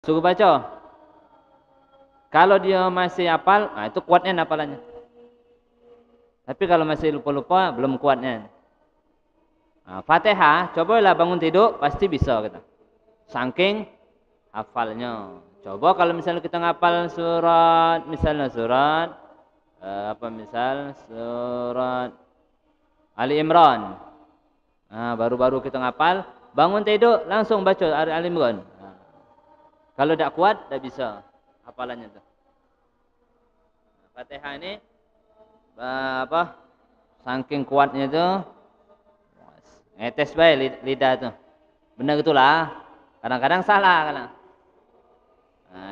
Suruh baca. Kalau dia masih hafal, itu kuatnya hafalannya. Tapi kalau masih lupa-lupa, belum kuatnya. Fatihah, cobalah bangun tidur, pasti bisa kita. Saking hafalnya. Coba kalau misalnya kita ngapal surat, misalnya surat, misal surat Ali Imran. Baru-baru kita ngapal, bangun tidur, langsung baca Ali Imran. Kalau tidak kuat, tidak bisa hafalannya tuh. Fatihah ini saking kuatnya tuh ngetes baik lidah tuh. Benar itulah. Kadang-kadang salah kadang.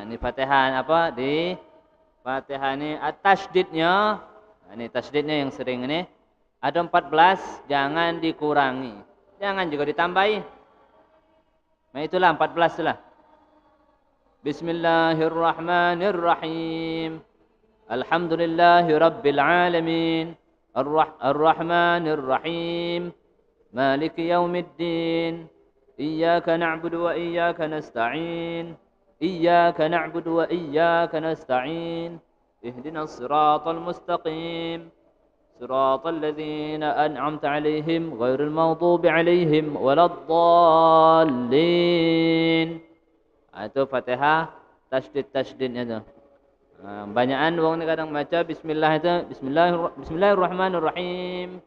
Ini Fatihah di Fatihah ini tasydidnya. Ini tasydidnya yang sering ini ada 14, jangan dikurangi. Jangan juga ditambahi. Nah itulah 14 itulah. Bismillahirrahmanirrahim. Alhamdulillahi rabbil alamin. Ar-Rahmanir Rahim. Maliki yaumiddin. Iyyaka na'budu wa iyyaka nasta'in. Iyyaka na'budu wa iyyaka nasta'in. Ihdinas siratal mustaqim. Siratal ladzina an'amta 'alaihim ghairil maghdubi 'alaihim waladdallin. Itu Fatihah tasydidnya itu. Banyakan wong ni kadang baca bismillah itu bismillahirrahmanirrahim.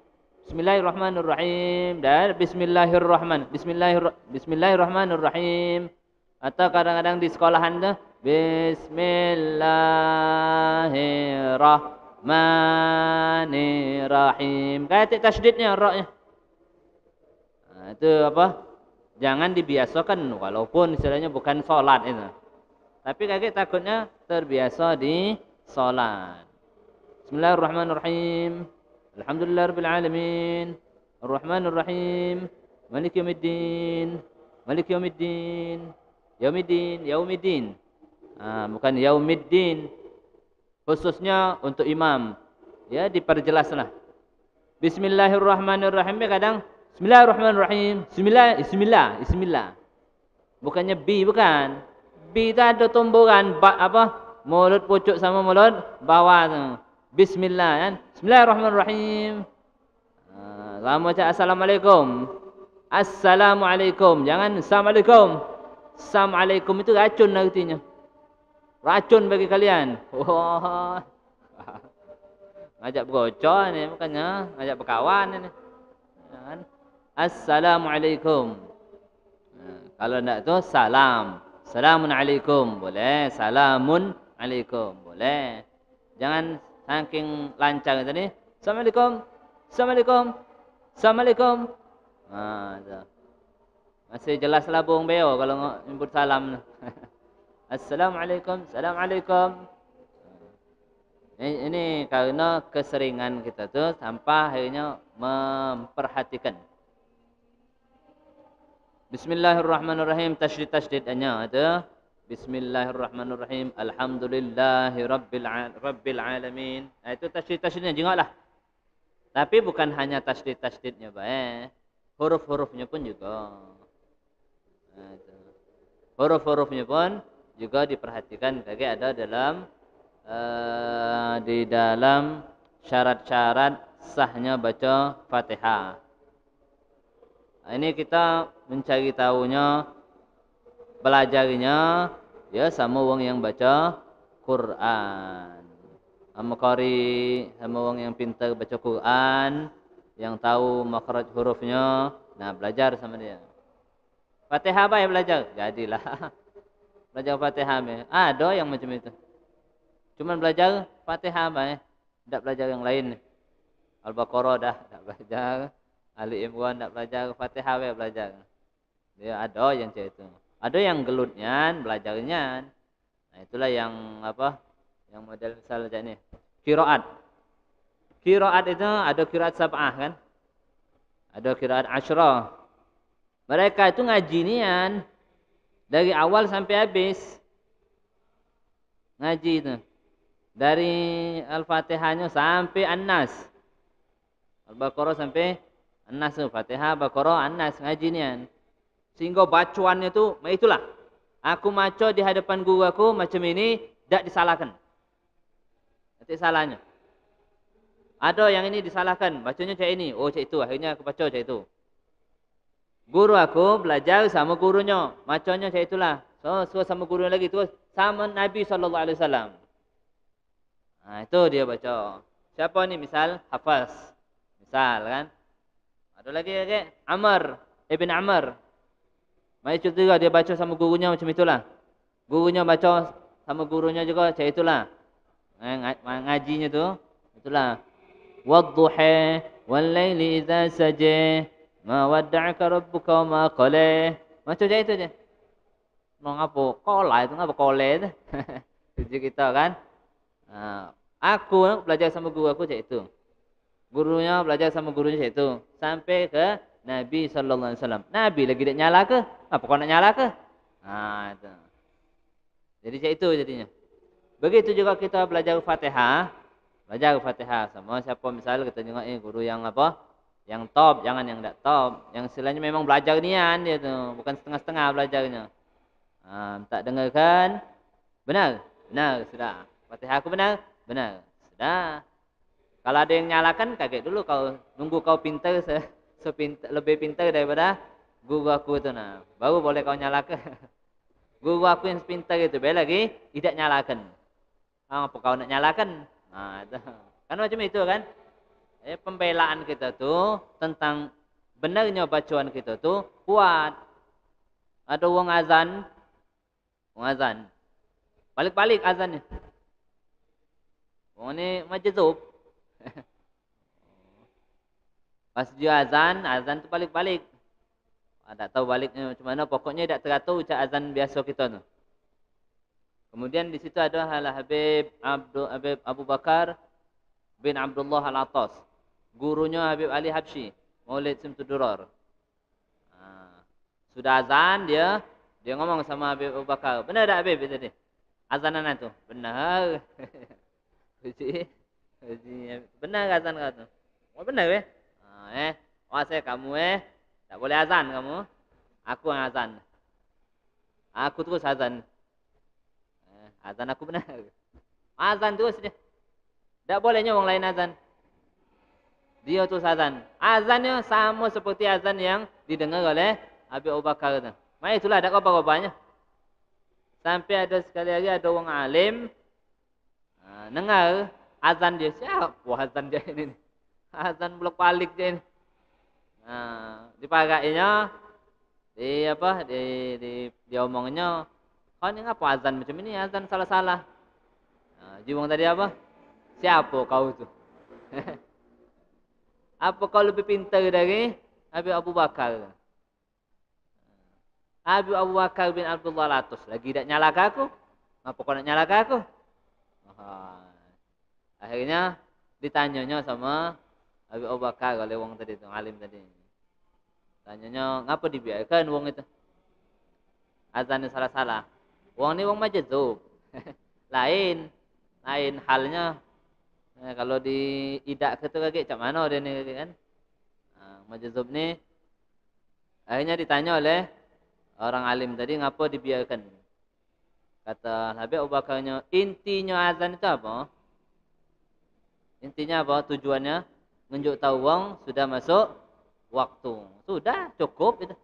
Bismillahirrahmanirrahim dan bismillahirrahmanirrahim. Atau kadang-kadang di sekolahan tu bismillahirrahmanirrahim. Kayak tasydidnya ra-nya. Itu jangan dibiasakan walaupun istilahnya bukan salat itu. Tapi kakek takutnya terbiasa di salat. Bismillahirrahmanirrahim. Alhamdulillahirabbil alamin. Arrahmanir rahim. Maliki yaumiddin. Maliki yaumiddin. Yaumiddin. Bukan yaumiddin. Khususnya untuk imam. Ya, diperjelaslah. Bismillahirrahmanirrahim kadang Bismillahirrahmanirrahim. Bismillah. Bukannya B, bukan. B itu ada tumbuhan mulut pucuk sama mulut bawah tu. Bismillah kan. Bismillahirrahmanirrahim. Lama cakap assalamualaikum. Assalamualaikum. Jangan assalamualaikum. Assalamualaikum itu racun artinya. Racun bagi kalian. Wah. Ngajak bergocor ni bukannya ngajak berkawan ni. Kan? Assalamualaikum. Kalau tidak tu salam. Salamun alaikum boleh. Salamun alaikum boleh. Jangan saking lancar tadi. Assalamualaikum. Assalamualaikum. Assalamualaikum. Masih jelas lah bung beo kalau nyebut salam. Assalamualaikum. Assalamualaikum. Ini karena keseringan kita tu sampai akhirnya memperhatikan. Bismillahirrahmanirrahim. Tasydidnya ada. Bismillahirrahmanirrahim. Alhamdulillahi rabbil alamin. Itu tasydidnya jengoklah. Tapi bukan hanya tasydidnya baik. Huruf-hurufnya pun juga. Huruf-hurufnya pun juga diperhatikan. Kayak ada di dalam syarat-syarat sahnya baca Fatihah. Ini kita mencari tahunya, belajarinya ya sama orang yang baca Quran. Sama qari, sama orang yang pintar baca Quran, yang tahu makhraj hurufnya, belajar sama dia. Fatihah apa yang belajar? Jadilah. Belajar Fatihah. Ada yang macam itu. Cuman belajar Fatihah tidak belajar yang lain. Al-Baqarah dah tak belajar. Ali Imran tak belajar, Fatihah belajar. Dia ada yang macam itu. Ada yang gelutnya, belajarnya. Itulah yang yang model misal macam ni. Qiraat. Qiraat itu ada qiraat sab'ah kan? Ada qiraat asyrah. Mereka itu ngaji nian dari awal sampai habis. Ngaji itu. Dari Al-Fatihahnya sampai An-Nas. Al-Baqarah sampai An-Nas, Fatihah, Baqarah, An-Nas ngaji nian. Sehingga bacaannya itu itulah Aku maco di hadapan guru aku macam ini, tak disalahkan. Tidak salahnya. Ada yang ini disalahkan, bacanya macam ini. Oh, macam itu. Akhirnya aku baca macam itu. Guru aku belajar sama gurunya. Macamnya macam itulah. So sama gurunya lagi. Terus sama Nabi SAW. Nah, itu dia baca. Siapa ni misal? Hafaz. Misal kan. Ada lagi Amr. Ibn Amr. Mari juga dia baca sama gurunya macam itulah. Gurunya baca sama gurunya juga macam itulah. Ngajinya tu. Itulah. Wadduha wal laili idza saja ma wadda'aka rabbuka wa ma qala. Macam itu je. Mau apa? Kola itu ngapa kole tu? Itu kita kan. Aku belajar sama guru aku macam itu. Gurunya belajar sama gurunya macam itu. Sampai ke Nabi SAW. Nabi lagi tak nyala ke? Apa kau nak nyala ke? Itu. Jadi macam itu jadinya. Begitu juga kita belajar Fatihah. Belajar Fatihah sama siapa misal kita tengok guru yang apa? Yang top, jangan yang tak top. Yang istilahnya memang belajar nian dia tu. Bukan setengah-setengah belajarnya. Tak dengarkan. Benar? Benar, sudah. Fatihah aku benar? Benar. Sudah. Kalau ada yang nyalakan, kaget dulu kau. Nunggu kau pintar, lebih pintar daripada guru aku itu. Baru boleh kau nyalakan. Guru aku yang pintar itu, biar lagi tidak nyalakan. Apa kau nak nyalakan? Itu. Kan macam itu kan? Pembelaan kita tu tentang benarnya bacaan kita tu kuat. Ada orang azan. Balik-balik azannya. Orang ni majzub. Pas dia azan tu balik-balik. Tak tahu baliknya macam mana, pokoknya tak teratur ucap azan biasa kita tu. Kemudian di situ ada Habib Abu Bakar bin Abdullah Al-Attas. Gurunya Habib Ali Habsyi, Maulid Simtud Durar. Sudah azan dia ngomong sama Habib Abu Bakar. Benar tak Habib tadi? Azanan tu. Benar. Benar azan kau tu. Oh benar saya kamu tak boleh azan kamu. Aku yang azan. Aku terus azan. Azan aku benar. Azan terus dia. Tak bolehnya orang lain azan. Dia terus azan. Azannya sama seperti azan yang didengar oleh Habib Abu Bakar tu. Maka itulah tak apa-apanya. Sampai ada sekali lagi ada orang alim dengar azan dia. Siapa azan dia ini? Azan blok balik dia ini. Dipagainya dia omongnya, kau ni ngapa azan macam ini? Azan salah-salah. Jiwang tadi apa? Siapa kau tu? Apa kau lebih pintar dari Habib Abu Bakar? Habib Abu Bakar bin Abdullah Al-Attas lagi tak nyalakan aku. Ngapa kau nak nyalakan aku? Akhirnya ditanyanya sama Habib Abu Bakar oleh wong tadi tu, alim tadi. Tanyanya, ngapa dibiarkan wong itu? Azannya salah-salah. Wong ni wong majzub. lain halnya. Kalau di idak ke tu kaki macam mana dia ni kan? Majzub ni akhirnya ditanya oleh orang alim tadi, ngapa dibiarkan? Kata Habib Abu Bakarnya, intinya azan itu apa? Intinya apa? Tujuannya menunjuk tahu wong sudah masuk waktu. Sudah cukup itu.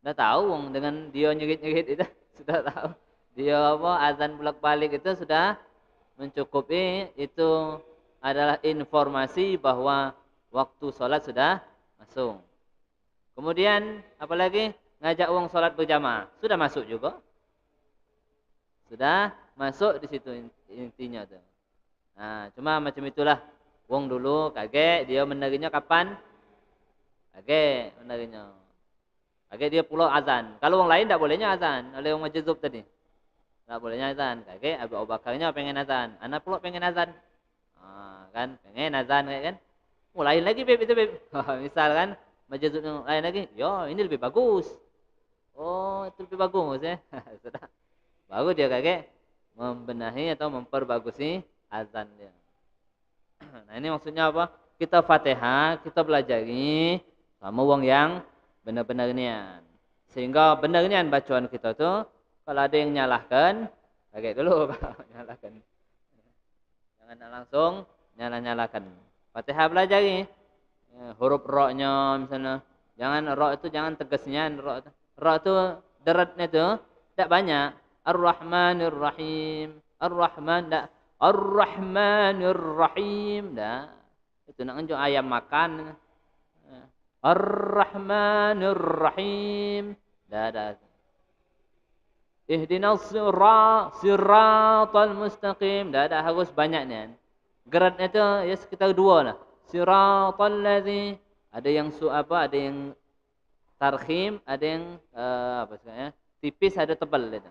Sudah tahu wong dengan dia nyerit-nyerit itu sudah tahu. Dia apa azan bolak-balik itu sudah mencukupi, itu adalah informasi bahwa waktu solat sudah masuk. Kemudian apalagi ngajak wong solat berjamaah, sudah masuk juga. Sudah masuk di situ intinya tu. Cuma macam itulah. Wong dulu kaget dia menerinya kapan? Kaget menerinya. Kaget dia pula azan. Kalau orang lain tak bolehnya azan oleh orang majzub tadi. Tak bolehnya azan. Kaget Abu Bakarnya pengen azan. Anak pula pengen azan. Kan pengen azan kan? Lain lagi beb itu beb. Misal kan majzub yang lain lagi. Yo, ini lebih bagus. Oh, itu lebih bagus Sudah. Baru dia kaget membenahi atau memperbagusi azan dia. Nah, ini maksudnya apa? Kita Fatihah, kita belajari sama wong yang benar-benar nian. Sehingga benarnya bacaan kita tu, kalau ada yang nyalahkan, kaget dulu kalau nyalahkan. Jangan nak langsung nyalahkan. Fatihah belajar ni. Huruf ra-nya misalnya. Jangan ra itu jangan tegasnya ra tu. Ra tu deratnya tu tak banyak. Ar-Rahmanir Rahim. Ar-Rahman tak. Ar-Rahmanir Rahim dah. Itu nak tunjuk ayam makan. Ar-Rahmanir Rahim. Dah. Ihdinas siratal mustaqim. Dah harus banyaknya. Geratnya tu ya sekitar 2 lah. Siratal ladzi, ada yang ada yang tarkhim, ada yang apa sebenarnya? Tipis, ada tebal itu.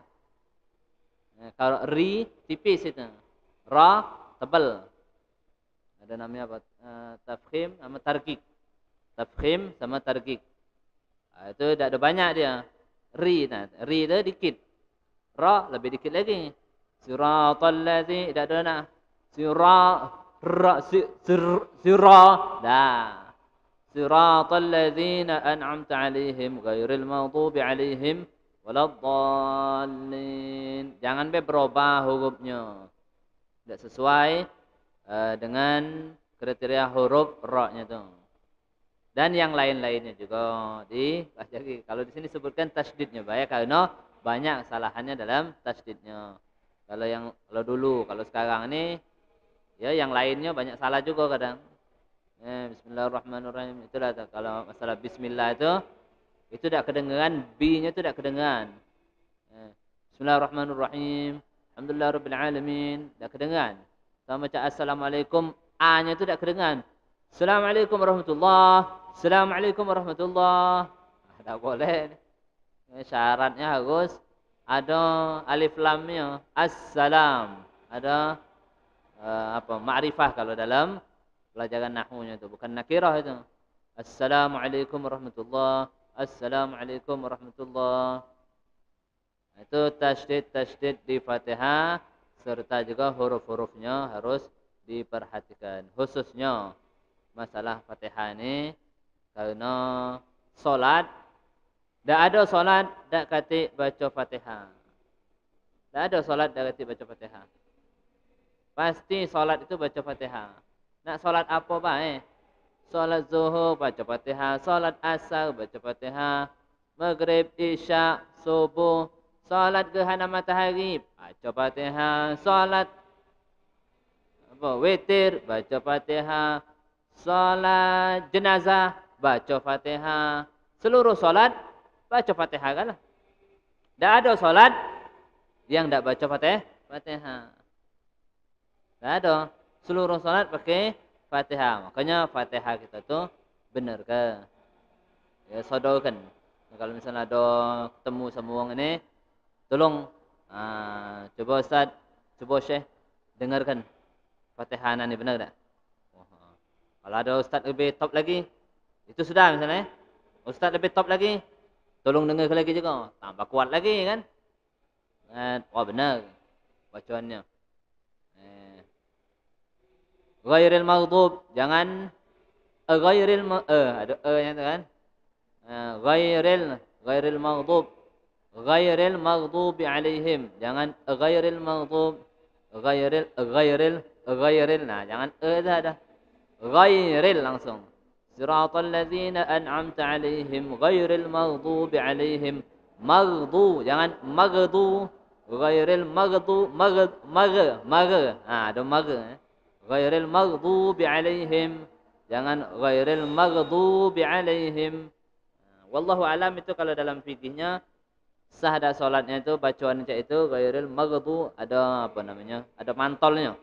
Kalau ri tipis itu. Ra tebal. Ada namanya apa? Tafkhim sama tarkik. Tafkhim sama tarkik. Itu tidak ada banyak dia. Ri itu dikit. Ra lebih dikit lagi. Siratal ladzi, tidak ada nak. Sira dah. Siratal ladzina an'amta 'alaihim ghairil maghdubi 'alaihim waladdallin. Jangan berubah hurufnya. Tidak sesuai dengan kriteria huruf ra-nya tu. Dan yang lain-lainnya juga dipelajari. Kalau di sini sebutkan tasydidnya bahaya karena banyak kesalahannya dalam tasydidnya. Kalau dulu, kalau sekarang ni ya yang lainnya banyak salah juga kadang. Bismillahirrahmanirrahim. Itulah kalau masalah bismillah itu tak kedengaran, B-nya itu tak kedengaran. Bismillahirrahmanirrahim. Alhamdulillahirabbil alamin. Tak kedengaran. Sama macam assalamualaikum, A-nya itu tak kedengaran. Assalamualaikum warahmatullahi. Assalamualaikum warahmatullahi. Tak boleh. Syaratnya harus ada alif lamnya. Assalam. Ada ma'rifah kalau dalam pelajaran nahwunya itu, bukan nakirah itu. Assalamualaikum warahmatullahi. Assalamualaikum warahmatullahi. Itu tasydid di Fatihah serta juga huruf-hurufnya harus diperhatikan. Khususnya masalah Fatihah ini karena solat, tak ada solat tak kati baca Fatihah. Tak ada solat tak kati baca Fatihah. Pasti solat itu baca Fatihah. Nak solat apa baik? Solat zuhur baca Fatihah, solat asar baca Fatihah, maghrib, isyak, subuh, solat gerhana matahari baca Fatihah, solat witir baca Fatihah, solat jenazah baca Fatihah. Seluruh solat baca Fatihah kan? Tak ada solat yang tak baca Fatihah. Tak ada. Seluruh salat pakai Fatihah. Makanya Fatihah kita tu benar ke? Ya, sodorkan. Kalau misalnya ada ketemu sama orang ini, tolong coba Ustaz, coba Syekh dengarkan Fatihah ni benar tak? Kalau ada Ustaz lebih top lagi, itu sudah misalnya. Ustaz lebih top lagi, tolong dengarkan lagi juga. Tambah kuat lagi kan? Wah benar bacaannya. Ghairil maghdub, jangan ghairil ada nya tu kan. Ghairil maghdub. Ghairil maghdubi alaihim. Jangan ghairil maghdub. Ghairil. Nah, jangan dah ada. Ghairil langsung. Siratal ladzina an'amta alaihim ghairil maghdubi alaihim. Maghdu, jangan maghdu. Ghairil maghdu, ada mag. Ghairil maghdubi alaihim. Jangan ghairil maghdubi alaihim. Wallahu alam itu kalau dalam fikihnya sah dah solatnya itu bacaan macam itu ghairil maghdu ada apa namanya? Ada mantolnya.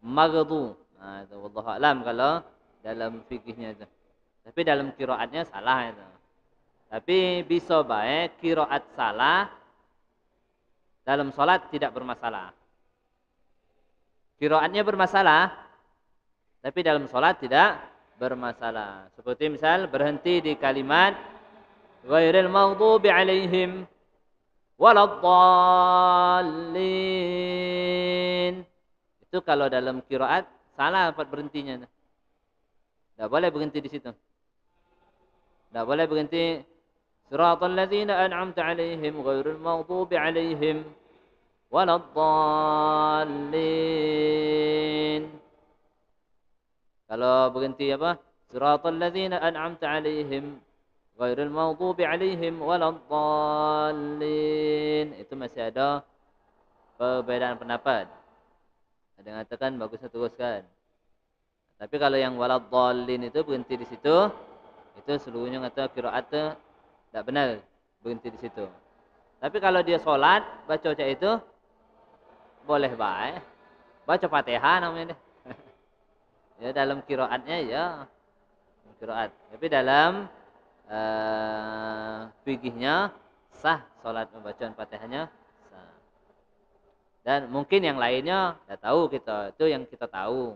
Maghdu. Nah, itu wallahu alam kalau dalam fikihnya itu. Tapi dalam qiraatnya salah itu. Tapi bisa baik qiraat salah dalam solat tidak bermasalah. Qiraatnya bermasalah, tapi dalam solat tidak bermasalah. Seperti misal berhenti di kalimat ghairil maghdubi alaihim waladdallin. Itu kalau dalam qiraat salah tempat berhentinya. Tak boleh berhenti di situ. Tak boleh berhenti Siratal ladzina an'amta 'alaihim ghairil maghdubi 'alaihim waladdallin. Kalau berhenti apa? Siratal ladzina an'amta 'alaihim ghairil maghdubi 'alaihim waladdallin. Itu masih ada perbedaan pendapat. Ada yang mengatakan bagusnya teruskan. Tapi kalau yang waladdallin itu berhenti di situ, itu seluruhnya kata qiraat tidak benar, berhenti di situ. Tapi kalau dia solat baca macam itu boleh baik. Baca Fatihah namanya dia. Ya dalam qiraatnya ya qiraat. Tapi dalam fikihnya sah solat pembacaan Fatihahnya sah. Dan mungkin yang lainnya tidak tahu kita, itu yang kita tahu.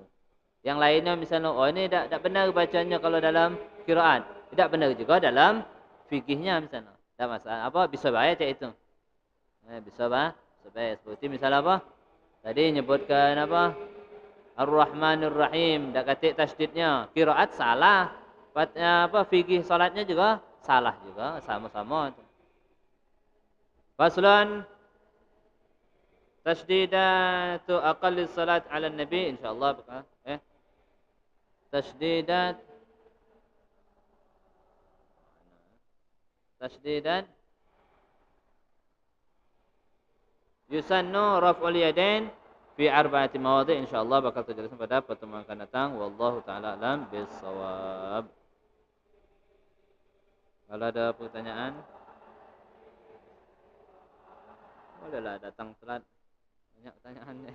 Yang lainnya misalnya oh ini tidak benar bacanya kalau dalam qiraat. Tidak benar juga dalam fikihnya misalnya. Tidak masalah apa bisa baik cak itu. Bisa baik seperti misalnya apa? Tadi nyebutkan apa? Ar-Rahmanir Rahim, dak katik tasydidnya. Qiraat salah. Apa fikih salatnya juga salah juga, sama-sama. Faslun tasydidatu aqallis salat 'ala nabi insyaallah tasdidat yusannu raf'ul yadain fi arba'ati mawadhi' insyaallah bakal terjelaskan pada pertemuan akan datang. Wallahu taala alam bisawab. Kalau ada pertanyaan bolehlah datang telat, banyak pertanyaannya.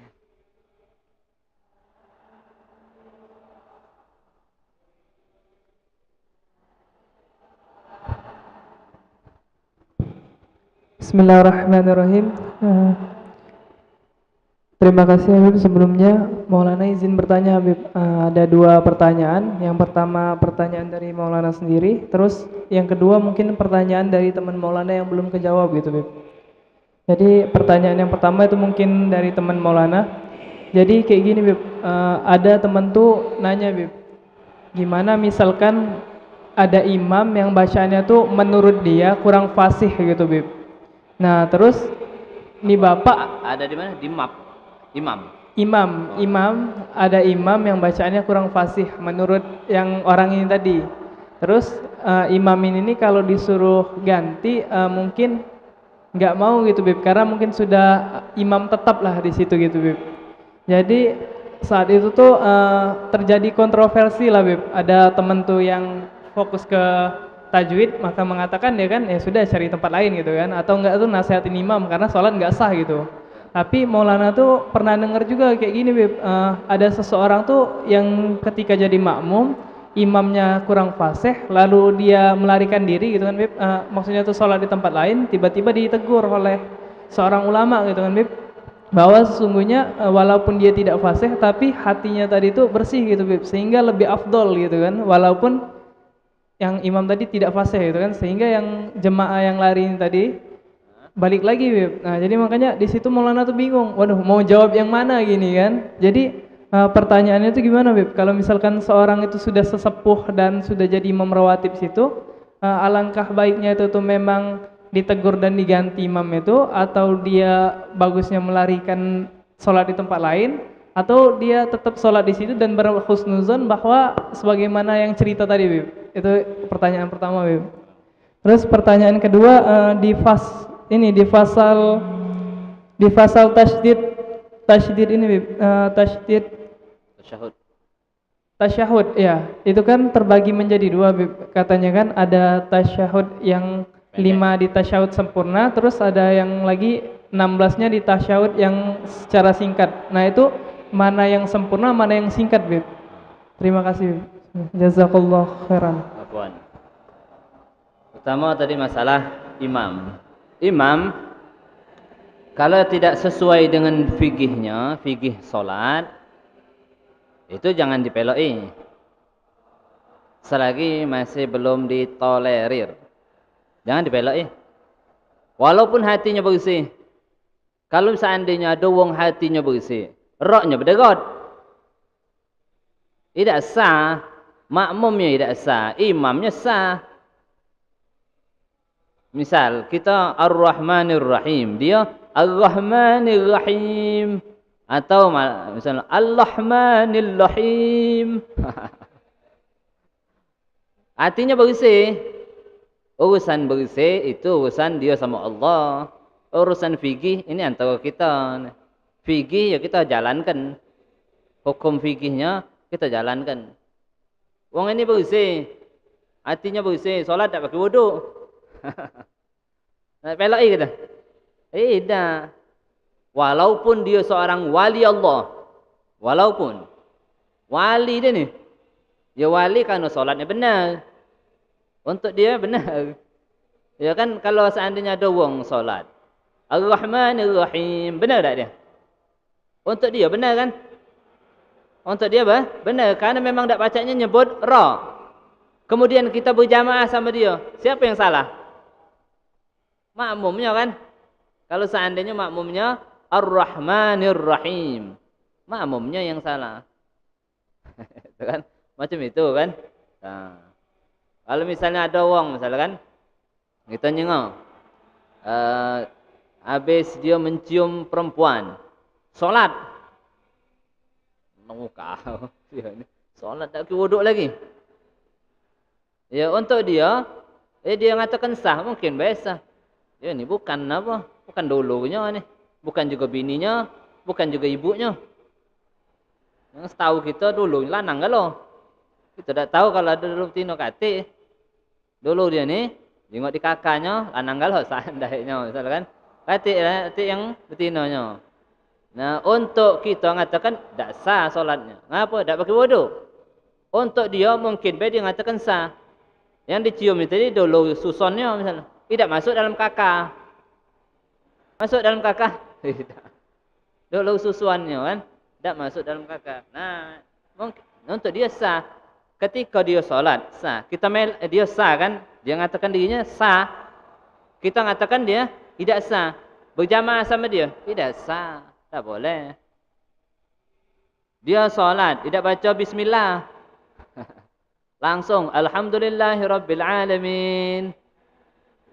Bismillahirrahmanirrahim. Terima kasih Habib. Sebelumnya Maulana izin bertanya Habib. Ada dua pertanyaan. Yang pertama pertanyaan dari Maulana sendiri. Terus yang kedua mungkin pertanyaan dari teman Maulana yang belum kejawab gitu Habib. Jadi pertanyaan yang pertama itu mungkin dari teman Maulana. Jadi kayak gini Habib. Ada teman tuh nanya Habib. Gimana misalkan ada imam yang bacaannya tuh menurut dia kurang fasih gitu Habib. Nah terus ini bapak ada di mana? Di map imam. Ada imam yang bacaannya kurang fasih menurut yang orang ini tadi. Terus imam ini kalau disuruh ganti mungkin nggak mau gitu Bib, karena mungkin sudah imam tetap lah di situ gitu Bib. Jadi saat itu tuh terjadi kontroversi lah Bib. Ada temen tuh yang fokus ke tajwid maka mengatakan ya kan ya sudah cari tempat lain gitu kan, atau enggak tuh nasihatin imam karena sholat enggak sah gitu. Tapi Maulana tuh pernah dengar juga kayak gini Bib, ada seseorang tuh yang ketika jadi makmum imamnya kurang fasih lalu dia melarikan diri gitu kan Bib, maksudnya tuh sholat di tempat lain, tiba-tiba ditegur oleh seorang ulama gitu kan Bib, bahwa sesungguhnya walaupun dia tidak fasih tapi hatinya tadi tuh bersih gitu Bib, sehingga lebih afdol gitu kan, walaupun yang imam tadi tidak fasih gitu kan, sehingga yang jemaah yang lari ini tadi balik lagi Bib. Nah jadi makanya di situ Maulana tuh bingung, waduh mau jawab yang mana gini kan. Jadi pertanyaannya itu gimana Bib, kalau misalkan seorang itu sudah sesepuh dan sudah jadi imam rawatib situ, alangkah baiknya itu tuh memang ditegur dan diganti imam itu, atau dia bagusnya melarikan sholat di tempat lain, atau dia tetap sholat di situ dan berhusnuzon bahwa sebagaimana yang cerita tadi Bib. Itu pertanyaan pertama Bib. Terus pertanyaan kedua, di fasal tasydid ini Bib, tasyahud ya, itu kan terbagi menjadi dua Bib. Katanya kan ada tasyahud yang 5 di tasyahud sempurna, terus ada yang lagi 16-nya di tasyahud yang secara singkat. Nah itu mana yang sempurna, mana yang singkat Bib? Terima kasih Bib. Jazakallah khairan. Afwan. Pertama tadi masalah imam. Imam kalau tidak sesuai dengan fikihnya, fikih solat, itu jangan dipeloi. Selagi masih belum ditolerir, jangan dipeloi. Walaupun hatinya bersih. Kalau seandainya ada wong hatinya bersih, rohnya berdegot, tidak sah. Makmumnya tidak sah, imamnya sah. Misal kita Ar-Rahmanir Rahim, dia Ar-Rahmanir Rahim, atau misalnya Al-Rahmanir Rahim. Artinya bersih. Urusan bersih itu urusan dia sama Allah. Urusan fikih ini antara kita. Fikih ya kita jalankan. Hukum fikihnya kita jalankan. Wong ini bersih. Artinya bersih. Solat tak pakai wuduk. Nak pelak kita. Tidak. Walaupun dia seorang wali Allah. Walaupun. Wali dia ni. Ya wali kerana solatnya benar. Untuk dia benar. Ya kan kalau seandainya ada orang solat. Ar-Rahmanir Rahim. Benar tak dia? Untuk dia benar kan? Untuk dia benar. Kerana memang tak bacanya nyebut Ra. Kemudian kita berjamaah sama dia. Siapa yang salah? Makmumnya kan? Kalau seandainya makmumnya Ar-Rahmanir Rahim. Makmumnya yang salah. Itu kan? Macam itu kan? Nah. Kalau misalnya ada orang misalnya kan, kita nyengok, habis dia mencium perempuan, solat, muka, solat tak kira wuduk lagi. Ya untuk dia mengatakan sah, mungkin biasa. Ya ni bukan apa, bukan dulunya ni, bukan juga bininya, bukan juga ibunya. Yang setahu kita dulu lanang kalau. Kita tak tahu kalau ada dulu betina katik. Dulu dia ni, jengok di kakaknya, lanang kalau seandainya, misalkan. Katik yang betinanya. Nah, untuk kita mengatakan, tak sah solatnya. Kenapa? Tak pakai wuduk. Untuk dia, mungkin dia mengatakan sah. Yang dicium itu tadi, dulu susonnya misalnya. Tidak masuk dalam kakak. Masuk dalam kakak? Tidak. Dulu susuannya kan, tidak masuk dalam kakak. Nah, mungkin untuk dia sah. Ketika dia solat, sah. Dia sah kan? Dia mengatakan dirinya sah. Kita mengatakan dia tidak sah. Berjamaah sama dia, tidak sah. Tak boleh. Dia solat, tidak baca bismillah. Langsung, Alhamdulillahirabbil alamin.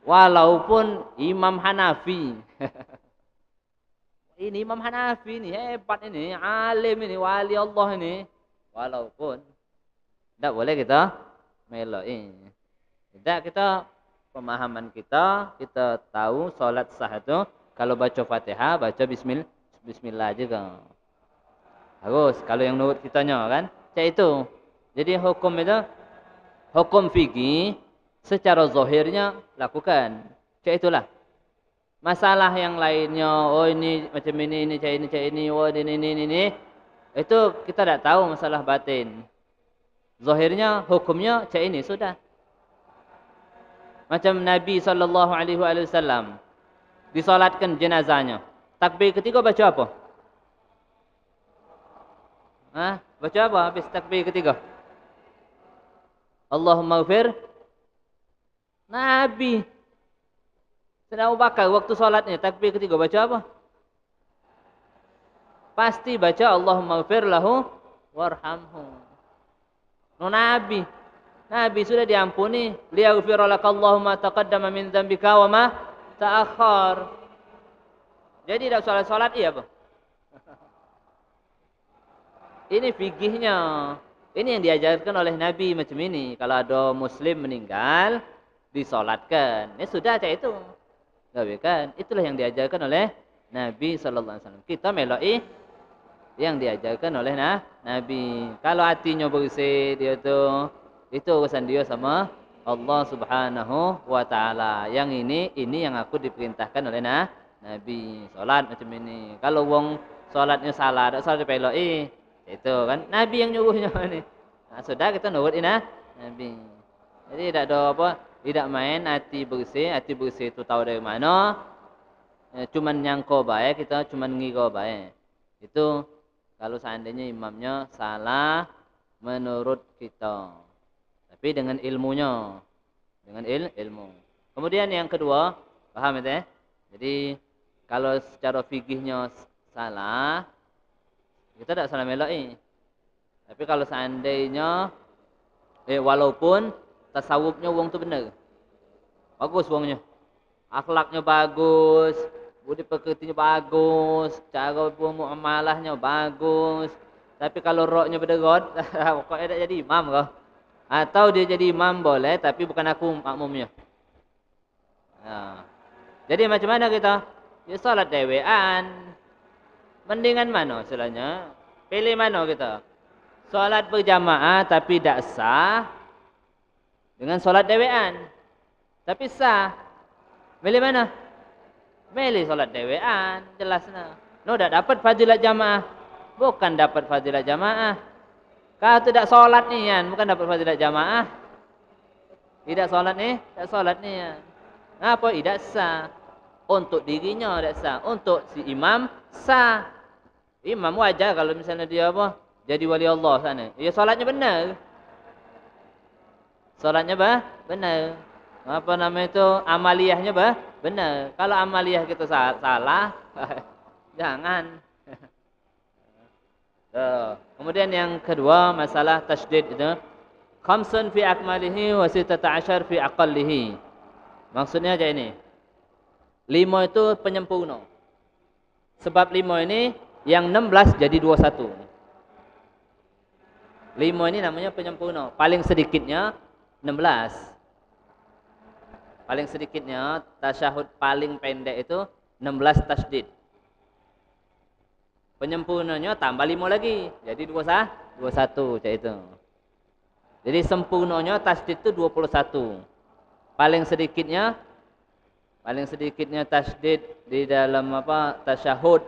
Walaupun Imam Hanafi. Ini Imam Hanafi ini, hebat ini. Alim ini, wali Allah ini. Walaupun tak boleh kita meloi. Tidak kita pemahaman kita tahu solat sah itu kalau baca Fatihah baca bismillah juga. Harus kalau yang nurut kitanya kan. Macam itu. Jadi hukum itu hukum fikih secara zahirnya lakukan. Macam itulah. Masalah yang lainnya, oh ini macam ini oh ini. Itu kita tak tahu masalah batin. Zahirnya hukumnya macam ini sudah. Macam Nabi SAW disolatkan jenazahnya. Takbir ketiga baca apa? Baca apa habis takbir ketiga? Allahumma ghfir. Nabi Sayyidina Abu Bakar waktu solatnya takbir ketiga baca apa? Pasti baca Allahumma ghfir lahu warhamhu. Nabi sudah diampuni. Liyaghfira lakallahumma taqaddama min dzambika wa ma ta'akhkhar. Jadi dak salat iya apa? Ini fikihnya. Ini yang diajarkan oleh Nabi macam ini. Kalau ada muslim meninggal disolatkan. Ini sudah macam itu. Kan? Itulah yang diajarkan oleh Nabi sallallahu alaihi wasallam. Kita meloi yang diajarkan oleh Nabi. Kalau hatinya bersih dia itu urusan dia sama Allah Subhanahu wa taala. Yang ini yang aku diperintahkan oleh Nabi. Salat macam ini. Kalau wong salatnya salah, tak salah dipeloi. Itu kan Nabi yang nyuruhnya ni. Nah, sudah kita nurut Nabi. Jadi tidak ada apa, tidak main hati bersih itu tahu dari mana. Cuman nyangko baik, kita cuman ngira baik. Itu kalau seandainya imamnya salah menurut kita. Tapi dengan ilmunya. Dengan ilmu. Kemudian yang kedua, paham itu ya? Jadi kalau secara fikihnya salah, kita tidak salah meloi. Tapi kalau seandainya walaupun tasawufnya wong tu benar. Bagus wongnya. akhlaknya bagus, budi pekertinya bagus, cara muamalahnya bagus. Tapi kalau rohnya berderot, pokoknya tak jadi imam kau. Atau dia jadi imam boleh, tapi bukan aku makmumnya. Nah. Jadi macam mana kita? Ya salat dewean. Mendingan mana istilahnya? Pilih mana kita? Salat berjamaah tapi tak sah dengan salat dewean. Tapi sah. Pilih mana? Pilih salat dewean, jelasnya. No dak dapat fadilat jamaah. Bukan dapat fadilat jamaah. Kau tidak salat ni kan, bukan dapat fadilat jamaah. Tidak salat ni, tak salat ni kan. Apa? Tidak sah. Untuk dirinya tidak sah. Untuk si imam sah. Imam wajar kalau misalnya dia apa? Jadi wali Allah sana. Ya solatnya benar. Solatnya benar. Apa nama itu? Amaliyahnya benar. Kalau amaliyah kita salah, jangan. Kemudian yang kedua masalah tasydid itu. Khamsun fi akmalihi wa 16 fi aqallihi. Maksudnya aja ini. 5 itu penyempurna. Sebab 5 ini yang 16 jadi 21. 5 ini namanya penyempurna. Paling sedikitnya 16. Paling sedikitnya tasyahud paling pendek itu 16 tasydid. Penyempurnanya tambah 5 lagi. Jadi 21 macam itu. Jadi sempurnanya tasydid itu 21. Paling sedikitnya tasydid di dalam apa tasyahud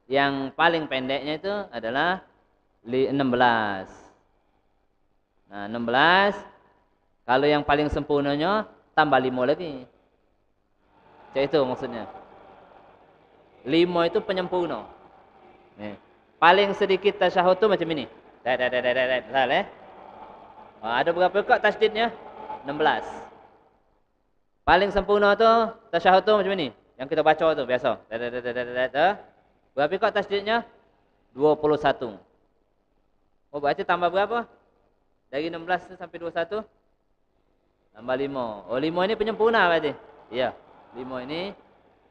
yang paling pendeknya itu adalah 16. Nah, 16 kalau yang paling sempurnanya tambah 5 lagi. Macam itu maksudnya. 5 itu penyempurna. Nih. Paling sedikit tasyahud tu macam ini. Salah. Ada berapa kok tasydidnya? 16. Paling sempurna tu tasyahud tu macam ni. Yang kita baca tu biasa. Berapa kok tasydidnya? 21. Oh berarti tambah berapa? Dari 16 sampai 21? Tambah 5. Oh 5 ini penyempurna berarti? Ya. 5 ini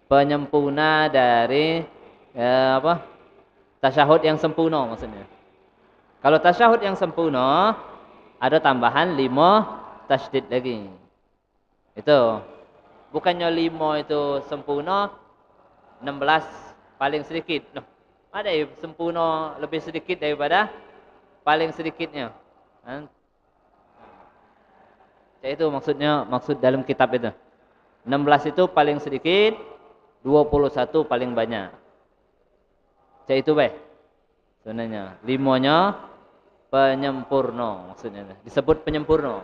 penyempurna dari tasyahud yang sempurna maksudnya. Kalau tasyahud yang sempurna ada tambahan 5 tasydid lagi. Itu. Bukannya 5 itu sempurna, 16 paling sedikit. Noh, ada sempurna lebih sedikit daripada paling sedikitnya. Itu maksud dalam kitab itu. 16 itu paling sedikit, 21 paling banyak. Itu sebenarnya 5-nya penyempurna maksudnya. Disebut penyempurna.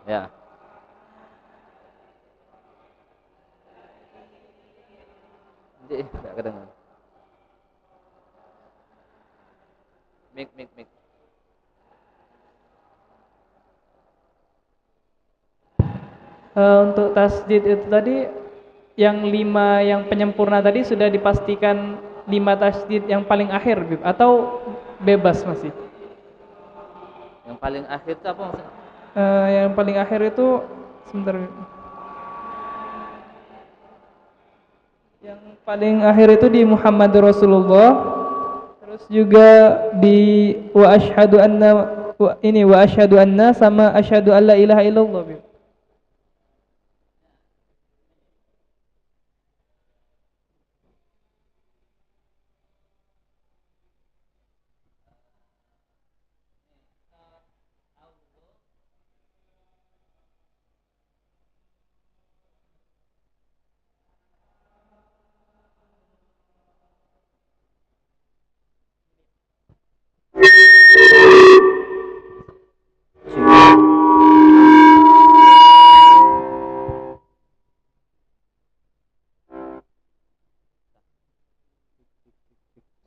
Ya. Tak kedengar. Mik. Untuk tasydid itu tadi yang 5 yang penyempurna tadi sudah dipastikan 5 tasydid yang paling akhir atau bebas masih? Yang paling akhir itu apa maksudnya? Yang paling akhir itu sebentar. Yang paling akhir itu di Muhammad Rasulullah. Terus juga di wa asyhadu anna sama asyhadu alla ilaha illallah.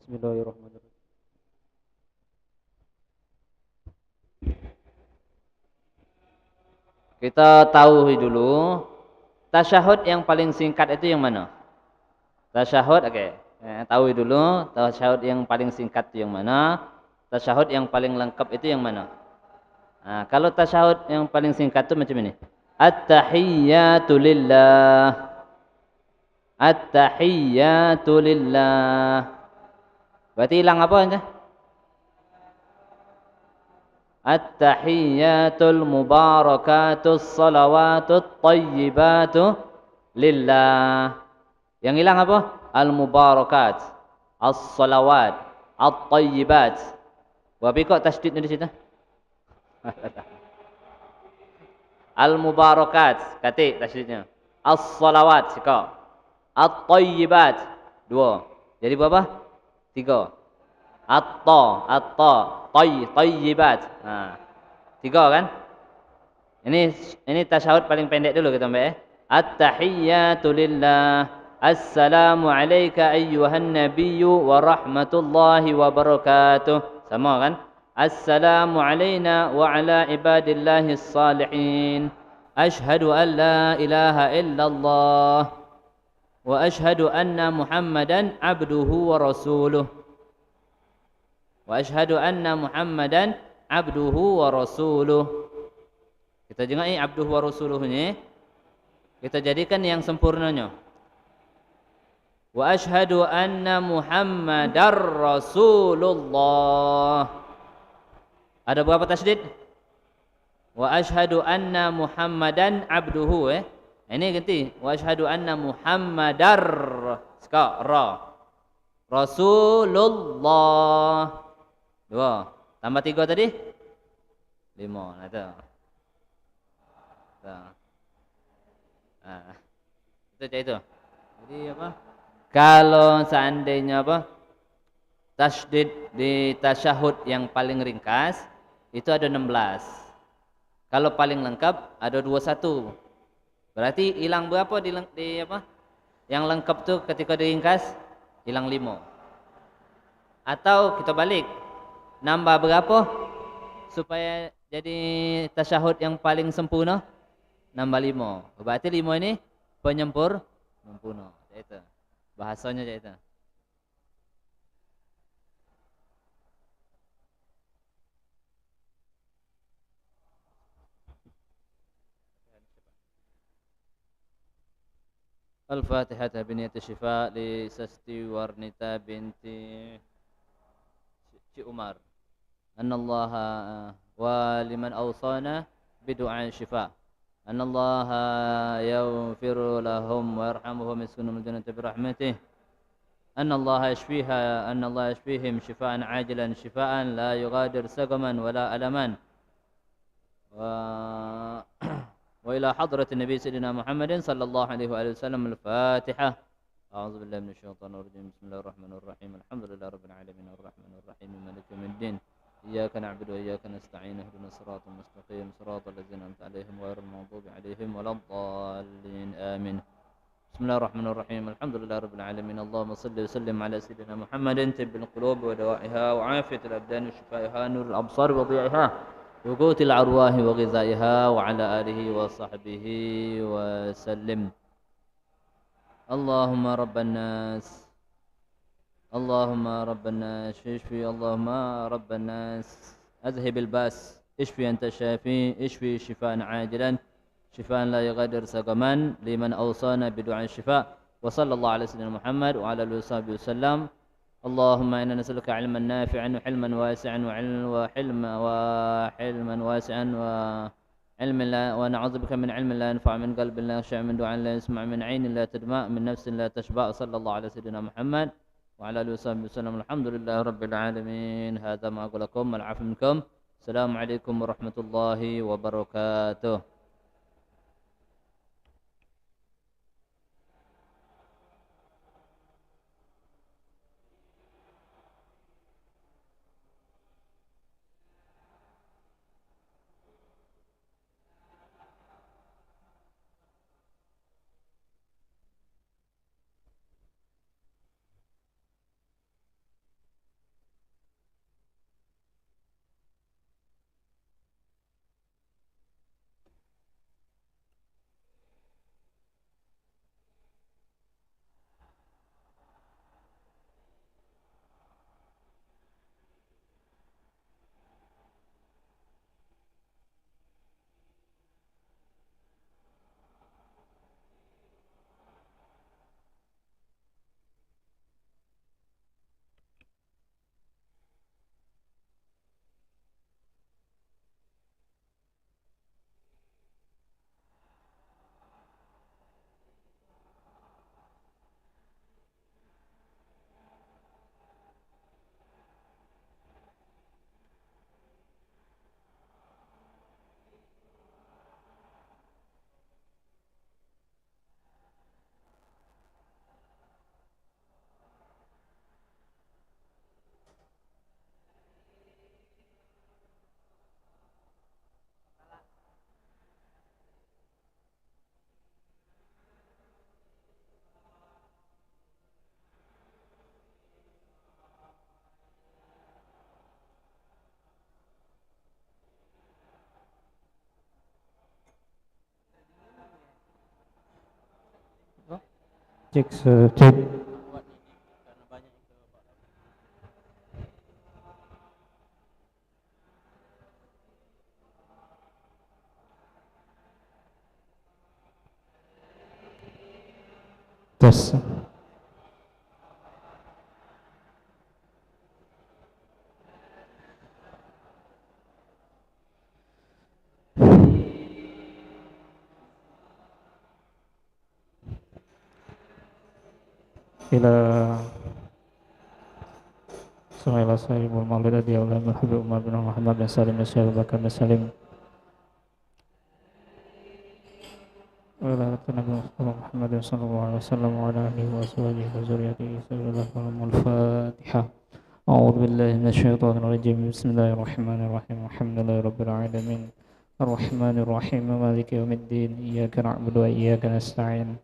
Bismillahirrahmanirrahim. Kita tahu dulu tasyahud yang paling singkat itu yang mana? Tasyahud, oke. Tahu dulu tasyahud yang paling singkat itu yang mana? Tasyahud yang paling lengkap itu yang mana? Nah, kalau tasyahud yang paling singkat itu macam ini. At-tahiyyatu lillah. At-tahiyyatu lillah. Berarti hilang apa aja? At-tahiyyatul mubarakatus salawatut tayyibatu lillah. Yang hilang apa? Al-mubarakat, as-salawat, at-tayyibat. Wapi kok tasydidnya di situ? Al-mubarakat, katik tasydidnya. As-salawat, sikap. At-tayyibat, dua. Jadi berapa? Tiga. Tayyibat. Nah, tiga kan? Ini tasyahud paling pendek dulu kita ambil. At-tahiyyatu lillah. Assalamu alayka ayyuhan nabiyyu wa rahmatullahi wa barakatuh. Sama kan? Assalamu alayna wa ala ibadillahis salihin. Ashhadu an la ilaha illallah wa ashhadu anna Muhammadan abduhu wa rasuluh. Wa ashhadu anna Muhammadan abduhu wa rasuluh. Kita jengai abduhu wa rasuluhnya. Kita jadikan yang sempurnanya. Wa ashhadu anna Muhammadar Rasulullah. Ada berapa tasydid? Wa ashhadu anna Muhammadan abduhu Ini ganti. Wa ashhadu anna Muhammadar Rasulullah. Dua. Tambah tiga tadi? Lima. Nah, itu. Nah. Itu je itu. Jadi apa? Kalau seandainya apa? Tasydid di tasyahud yang paling ringkas itu ada 16. Kalau paling lengkap ada 21. Berarti hilang berapa di apa? Yang lengkap tuh ketika diringkas hilang 5. Atau kita balik. Nambah berapa supaya jadi tasyahud yang paling sempurna? Nambah 5. Berarti 5 ini penyempurna. Itu. Bahasanya itu. Al-Fatihah biniyati syifa li Sasti Warnita binti Umar. Annallaha wa liman awsana bidu'a syifa. Annallaha yaghfiru lahum wa yarhamuhum yaskunum jannata birahmatih. Annallaha yashfihim shifaan ajilan shifaan la yughadir saqaman wala alaman. Wa ila hadratin Nabi Sayyidina Muhammadin sallallahu alaihi wa sallam al-Fatihah. أعوذ بالله من الشيطان الرجيم بسم الله الرحمن الرحيم الحمد لله رب العالمين الرحمن الرحيم مالك يوم الدين إياك نعبد وإياك نستعين اهدنا الصراط المستقيم صراط الذين أنعمت عليهم غير المغضوب عليهم ولا الضالين آمين بسم الله الرحمن الرحيم الحمد لله رب العالمين اللهم صل وسلم على سيدنا محمد طب القلوب ودوائها وعافية الأبدان وشفائها نور الأبصار وضيائها وقوت الأرواح وغذائها وعلى آله وصحبه وسلم اللهم رب الناس اشفي اللهم رب الناس أذهب الباس اشفي أنت الشافي اشفي شفاء عاجلا شفاء لا يغادر سقما لمن أوصانا بدعاء الشفاء وصلى الله على سيدنا محمد وعلى آله وصحبه وسلم اللهم إنا نسألك علما نافعا وحلما واسعا وحلما واسعا علم لا ونعوذ بك من علم لا ينفع من قلب لا يخشع من دعاء لا يسمع من عين لا تدمع من نفس لا تشبع صلى الله على سيدنا محمد وعلى اله وصحبه وسلم الحمد لله رب العالمين هذا ما أقول لكم والعفو منكم السلام عليكم ورحمة الله وبركاته. Cek cek. Tes. Ila Sumaila sahibul maulid adi Allah Habib Umar bin Muhammad bin Salim bin Syekh Bakar bin Salim wa ala Nabi Muhammad sallallahu alaihi wasallam wa ala alihi wa sahbihi wa zurriyyatihi sallallahu al-Fatihah. A'udzu billahi minasyaitonir rajim. Bismillahirrahmanirrahim. Alhamdulillahi rabbil alamin. Arrahmanir rahim. Maliki yaumiddin. Iyyaka na'budu wa iyyaka nasta'in.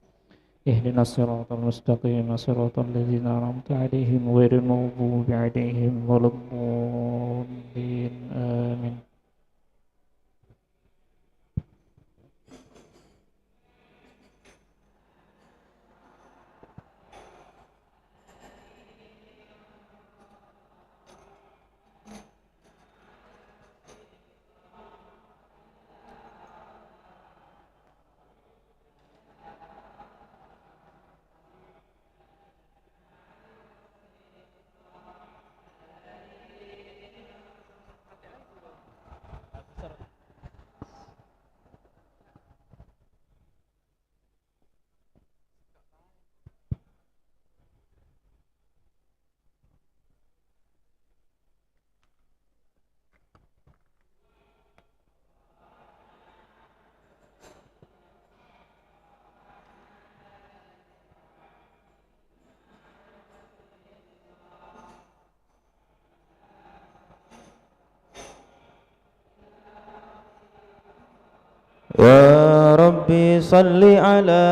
اهدنا الصراط المستقيم صراط الذين أنعمت عليهم غير المغضوب عليهم ولا الضالين آمين. يا ربي صل على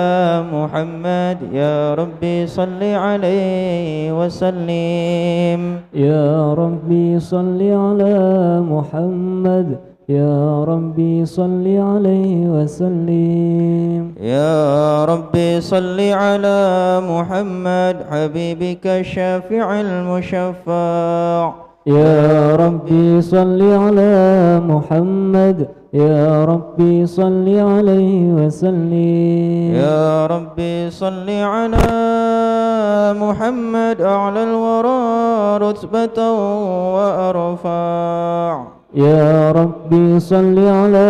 محمد يا ربي صل عليه وسلم يا ربي صل على محمد يا ربي صل عليه وسلم يا ربي صل على محمد حبيبك الشافع المشفع يا ربي صل على محمد يا ربي صل عليه وسلم يا ربي صل على محمد أعلى الورى رتبة وأرفع يا ربي صل على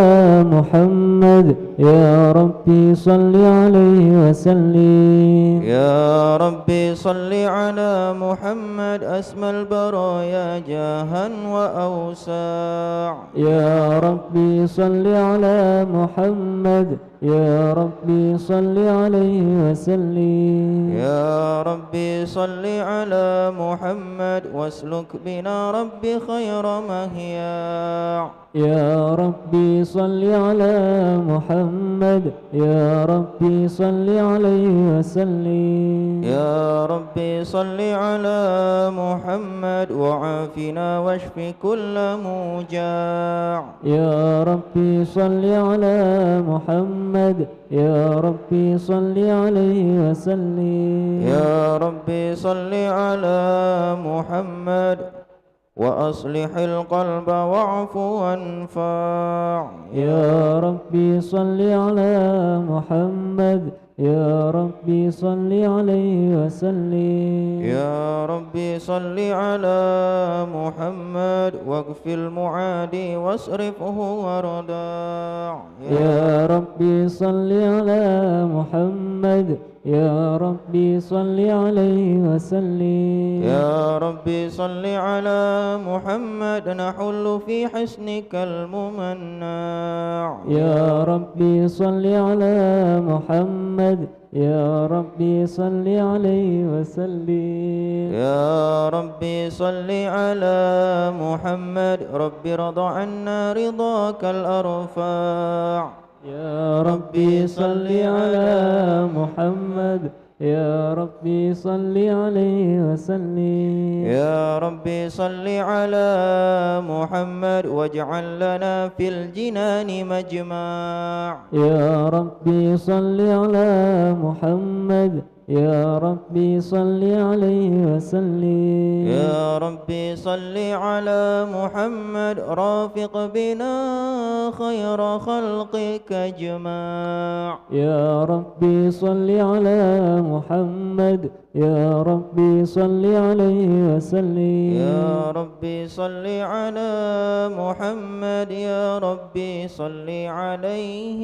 محمد يا ربي صل عليه وسلم يا ربي صل على محمد أسمى البرايا جاها وأوسع يا ربي صل على محمد يا ربي صل عليه وسلم يا ربي صل على محمد واسلك بنا ربي خير مهياع يا ربي صل على محمد يا ربي صل عليه وسلم يا ربي صل على محمد وعافنا واشف كل موجاع يا ربي صل على محمد يا ربي صل عليه وسلم يا ربي صل على محمد وأصلح القلب واعف وانفع يا ربي صل على محمد يا ربي صل عليه وسلم يا ربي صل على محمد واكف المعادي واصرفه ورداع يا ربي صل على محمد يا ربي صل عليه وسلم يا ربي صل على محمد نحل في حسنك الممنع يا ربي صل على محمد يا ربي صل عليه وسلم يا ربي صل على محمد رب رضى عنا رضاك الأرفع يا ربي صل على محمد يا ربي صل عليه وسلم يا ربي صل على محمد واجعل لنا في الجنان مجمع يا ربي صل على محمد يا ربي صل عليه وسلم يا ربي صل على محمد رافق بنا خير خلقك أجمع يا ربي صل على محمد يا ربي صل عليه وسلم يا ربي صل على محمد يا ربي صل عليه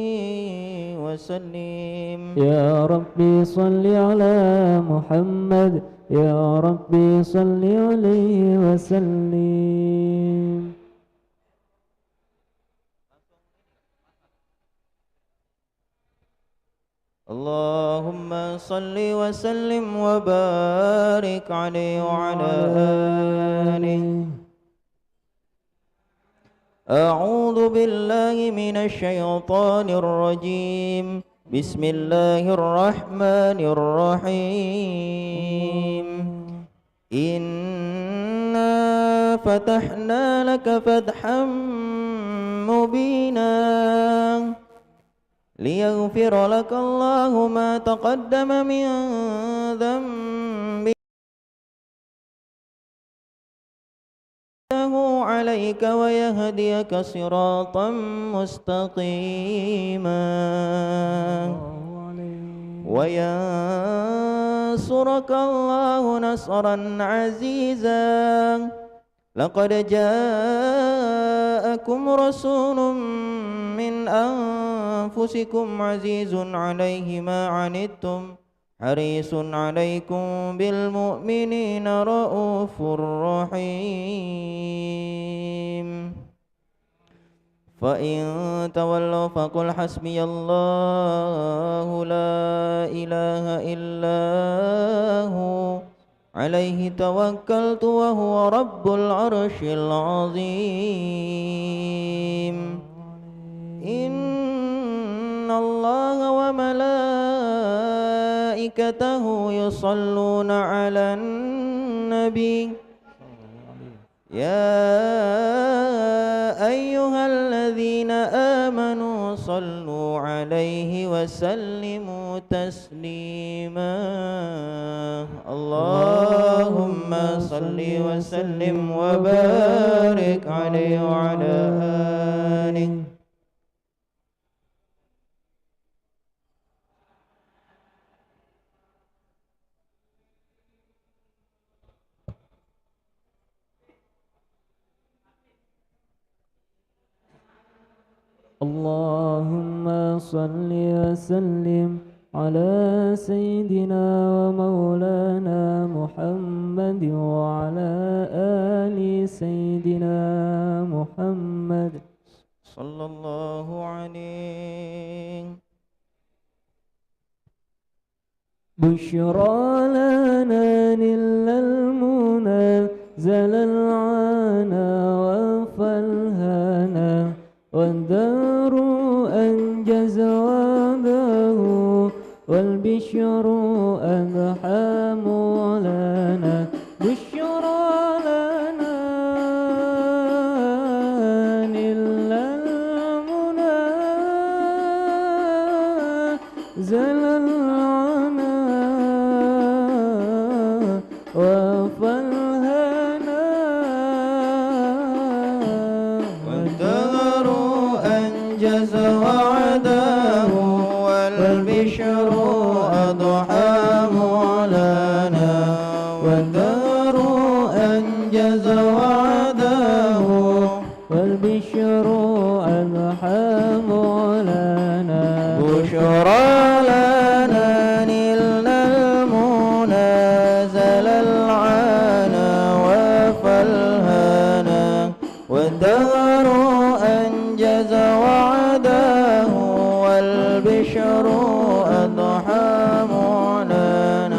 وسلم يا ربي صل على محمد يا ربي صل عليه وسلم اللهم صل وسلم وبارك عليه وعلى آله. أعوذ بالله من الشيطان الرجيم. بسم الله الرحمن الرحيم. إنا فتحنا لك فتحا مبينا ليغفر لك الله ما تقدم من ذنبك عليك ويهديك صراطا مستقيما وينصرك الله نصرا عزيزا. لقد جاءكم رسول من أنفسكم عزيز عليه ما عنتم حريص عليكم بالمؤمنين رؤوف رحيم. فإن تولوا فقل حسبي الله لا إله إلا هو عليه توكلت وهو رب العرش العظيم. إن الله وملائكته يصلون على النبي يا أيها الذين آمنوا صلوا عليه وسلموا تسليما. اللهم صل وسلم وبارك عليه وعلى آله. اللهم صل وسلم على سيدنا ومولانا محمد وعلى آل سيدنا محمد صلى الله عليه. بشرى لنا نل المنى زل العنا وفالهنا والدار أنجز وعده والبشر أضحى مولانا. بشرى لنا نل المنى زل العنا وفالهنا والدهر أنجز وعده والبشر أضحى مولانا. والدهر أنجز وعده والبشر أضحى مولانا. بشرى لنا نلنا المنى زل العنا وفالهنا والدهر أنجز وعده والبشر أضحى مولانا.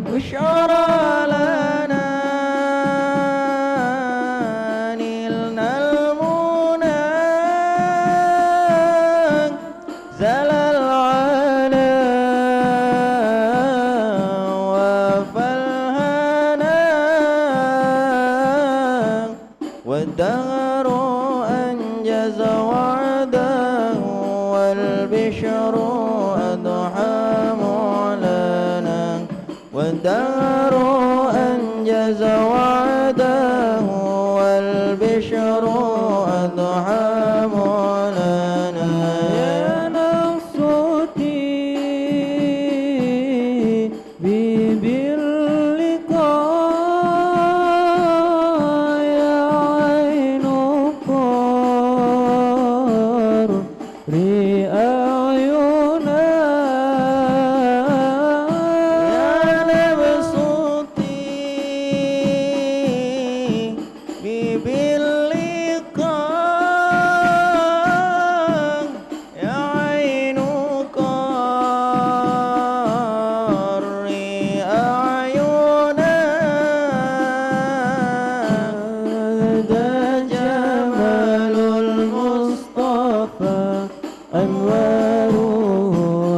بشرى لنا نلنا المنى زل العنا وفالهنا والدهر أنجز وعده والبشر أضحى مولانا. والدهر أنجز وعده والبشر أضحى مولانا يا نفس طيبي باللقاء يا عين قري أعينا يا نفس طيبي باللقاء يا عين قري أعينا هذا جمال المصطفى أنواره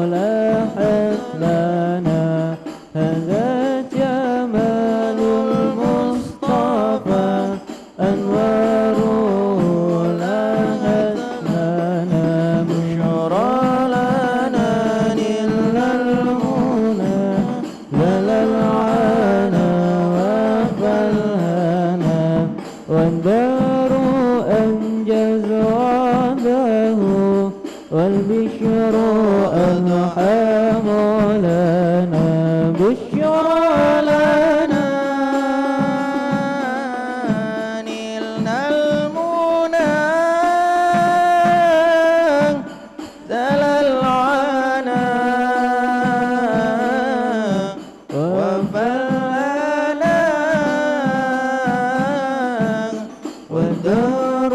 لاحت لنا هذا جمال المصطفى أنواره لاحت لنا بشرى لنا إلا المنى لنا العنا وفالهنا والدار أنجز وعده والبشر أضحى مولانا بشرى لنا نلنا المنى زل العنا وفلنا والدار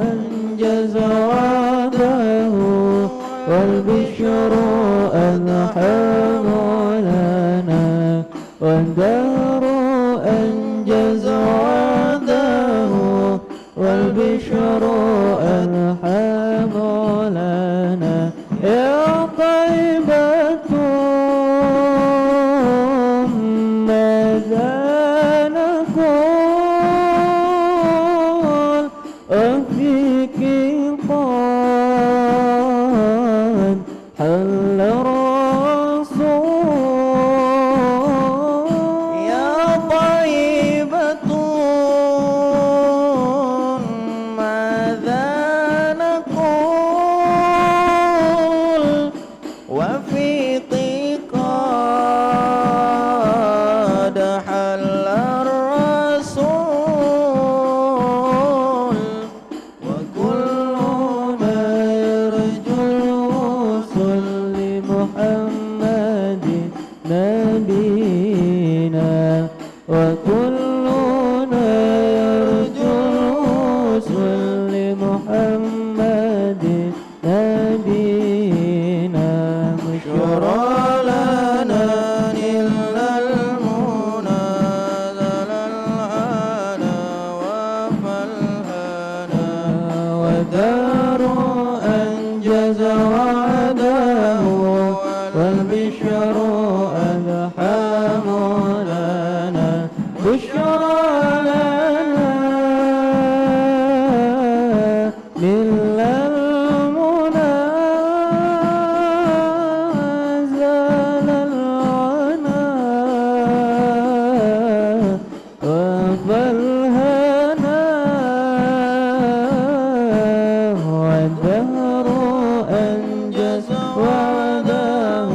أنجز وعده والبشر أضحى مولانا والدار أنجز وعده والبشر أضحى مولانا يا طيبة ماذا نقول وفيك قد حل الرسول يا طيبة ماذا نقول وفي قد حل الرسول وكلنا يرجو الوصول لمحمد نبينا وكلنا يرجو الوصول لمحمد نبينا شرى لنا نلنا المنى زل العنا وفالهنا ودار أنجز وعده والبشر أضحى مولانا بشرى لنا لله المنى زال العنا وفالهنا والدهر أنجز وعده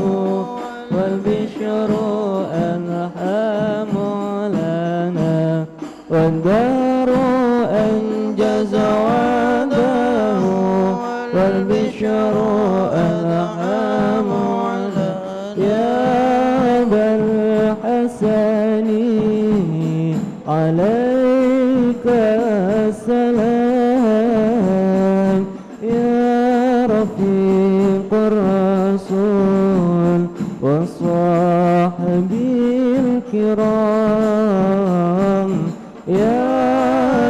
والبشر أضحى مولانا والدار أنجز وعده والبشر أضحى مولانا يا أبا الحسن عليك السلام يا رفيق الرسول وصحبه الكرام يا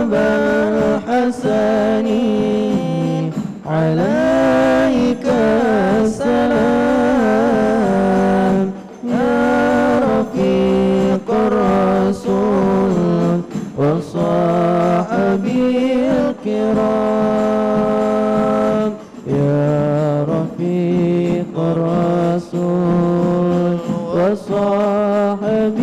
أبا الحسن عليك السلام يا رفيق الرسول وصحبه الكرام يا رفيق الرسول وصحبه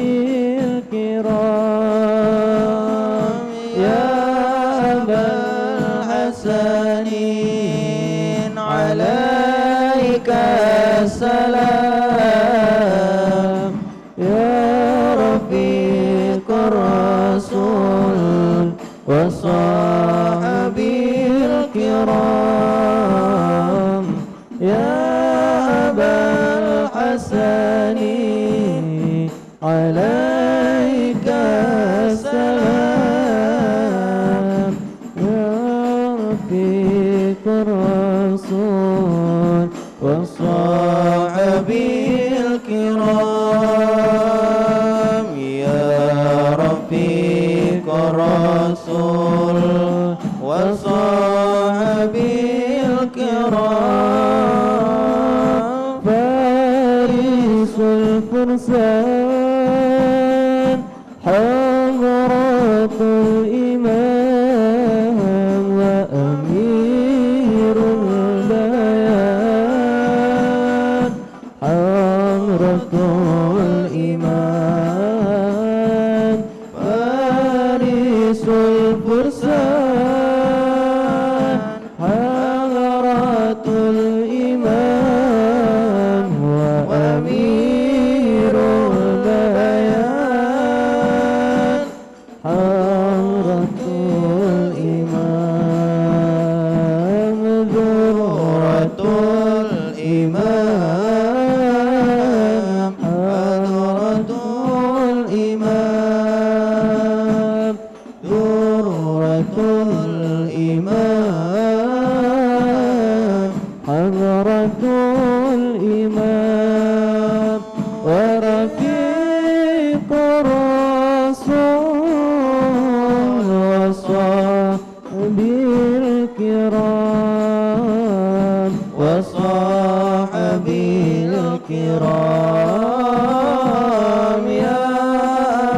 الكرام يا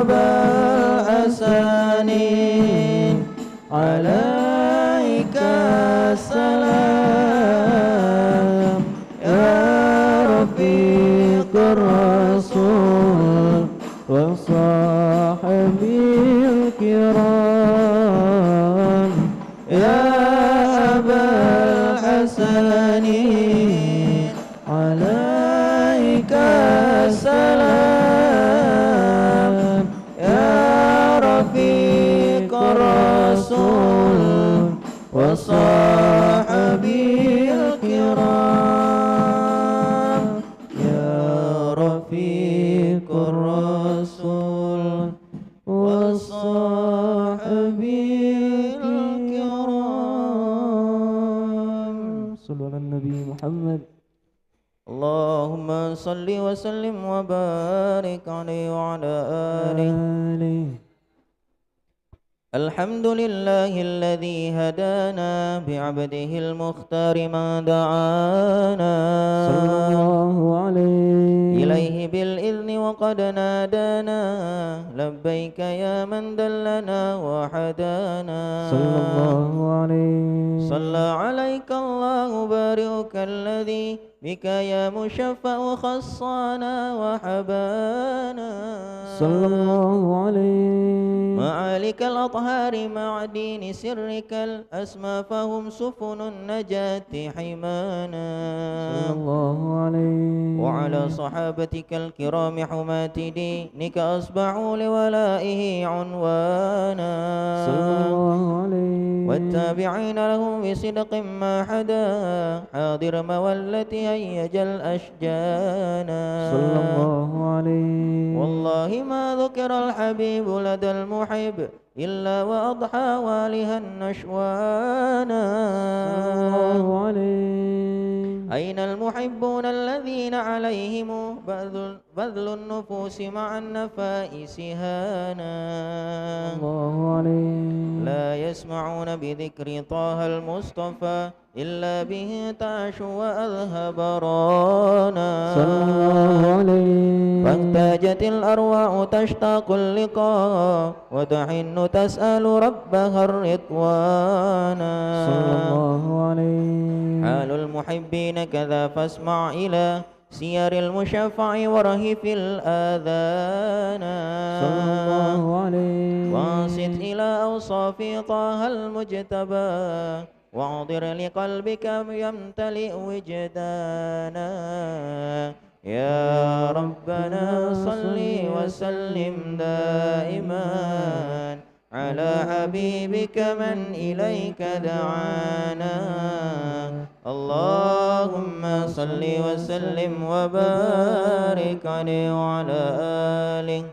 أبا الحسن عليك السلام يا رفيق الرسول وصحبه الكرام يا أبا الحسن عليك السلام يا رفيق الرسول وصحبه الكرام يا رفيق الرسول وصحبه الكرام. صلوا على النبي محمد. اللهم صل وسلم وبارك عليه وعلى آله. الحمد لله الذي هدانا بعبده المختار ما دعانا صلى الله عليه إليه بالإذن وقد نادانا لبيك يا من دلنا وحدانا صلى الله عليه صلى عليك الله بارئك الذي بك يا مشفع خصانا وحبانا صلى الله عليه معالك الأطهار مع دين سرك الأسمى فهم سفن النجاة حمانا صلى الله عليه وعلى صحابتك الكرام حماة دينك أصبحوا لولائه عنوانا صلى الله عليه والتابعين لهم بصدق ما حدا حاضر مولته هيج الأشجانا صلى الله عليه والله ما ذكر الحبيب لدى المحب إلا وأضحى والها نشوانا صلى الله عليه أين المحبون الذين عليهم بذل النفوس مع النفائس هانا الله عليه لا يسمعون بذكر طه المصطفى إلا به تعش وأذهب رانا صلى الله عليه فاحتاجت الأرواح تشتاق اللقاء وتحن تسأل ربها الرضوانا صلى الله عليه حال المحبين كذا فاسمع إلى سير المشفع ورهف الآذان صلى الله عليه وانصت إلى أوصاف طه المجتبى واعذر لقلبك يمتلئ وجدانا يا ربنا صل وسلم دائما على حبيبك من إليك دعانا اللهم صل وسلم وبارك عليه وعلى آله.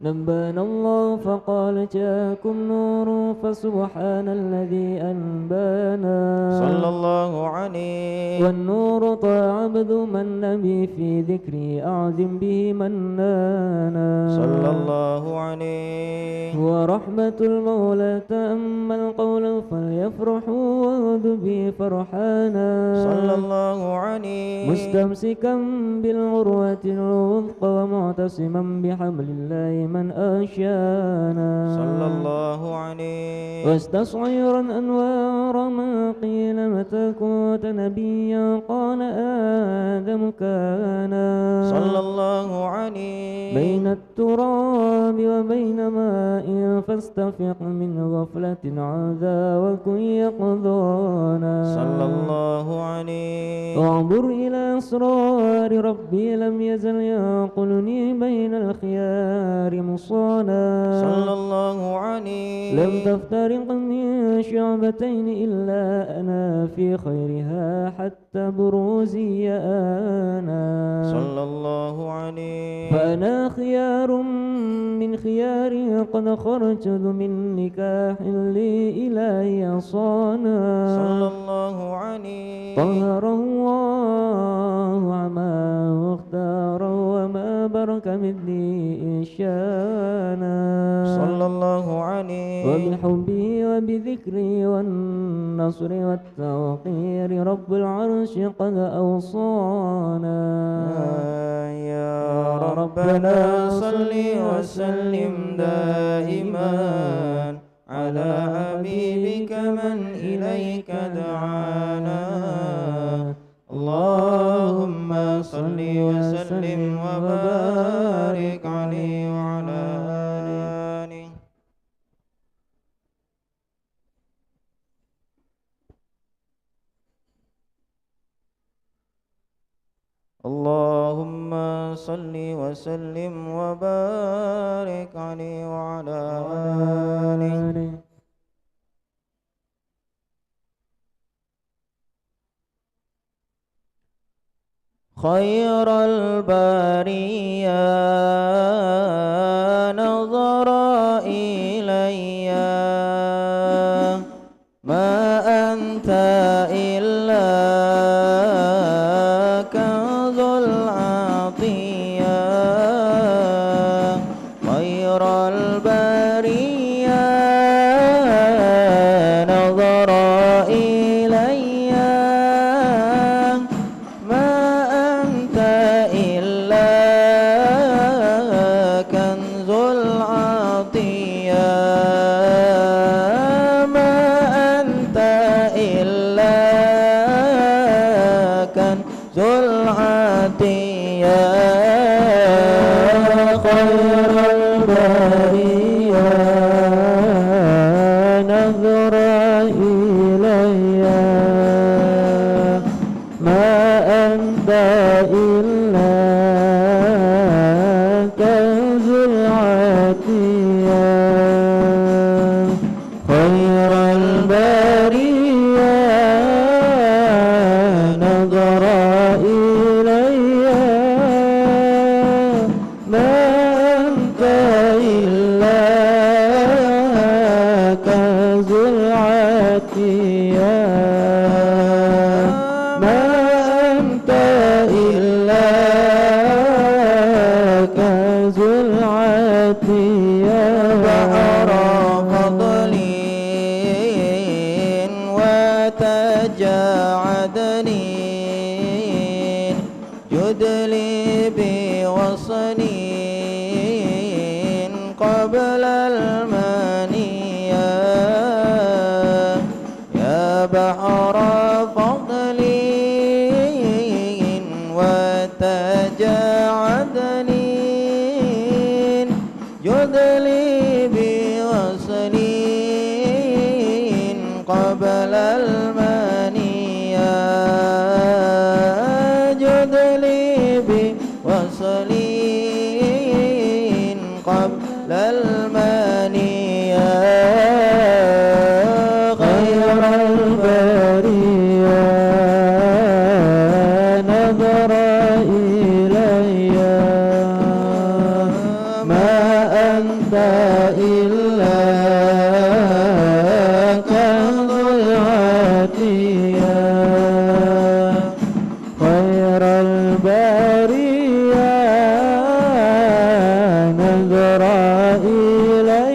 نبأنا الله فقال جاءكم نور فسبحان الذي أنبانا صلى الله عليه والنور طاع عبد من نبي في ذكري أعظم به منانا صلى الله عليه هو رحمة المولى تأمل القول فليفرحوا وهد به فرحانا صلى الله عليه مستمسكا بالعروة الوثقى ومعتصما بحبل الله من أشانا صلى الله عليه واستصعيرا أنوار ما قيل متى كنت نبيا قال آدم كانا صلى الله عليه بين التراب وبين ماء فاستفق من غفلة عذا وكن يقظانا صلى الله عليه وانظر إلى أسرار ربي لم يزل ينقلني بين الخيار مصانا صلى الله عليه لم تفترق من شعبتين إلا أنا في خيرها حتى بروزي أنا صلى الله عليه فأنا خيار من خيار قد خرجت من نكاح لي إلهي صانا صلى الله عليه طهر الله عما واختار وما برك كمثله إنشانا صلى الله عليه وبحبه وبذكره والنصر والتوقير رب العرش قد أوصانا يا ربنا صل وسلم دائما على حبيبك من إليك دعانا اللهم صل وسلم وبارك عليه وعلى آله. اللهم صل وسلم وبارك عليه وعلى آله. خير البرية نظر إلي ما أنت إلا كنز العطية خير البرية نظر إلي ما أنت إلا كنز العطية ما أنت إلا كنز العطية خير البرية نظر إلي ما أنت إلا كنز العطية خير البرية نظر إلي ما أنت إلا كنز العطية ما أنت إلا كنز العطية بحر فضل وتجاعدن جد لي بوصل قبل المنية يا بحر فضل وتجاعدن جد لي بوصل قبل المنية جد لي بوصل قبل المنية خير البرية نظر إلي ما أنت إلا كنز العطية خير البرية نظر إلي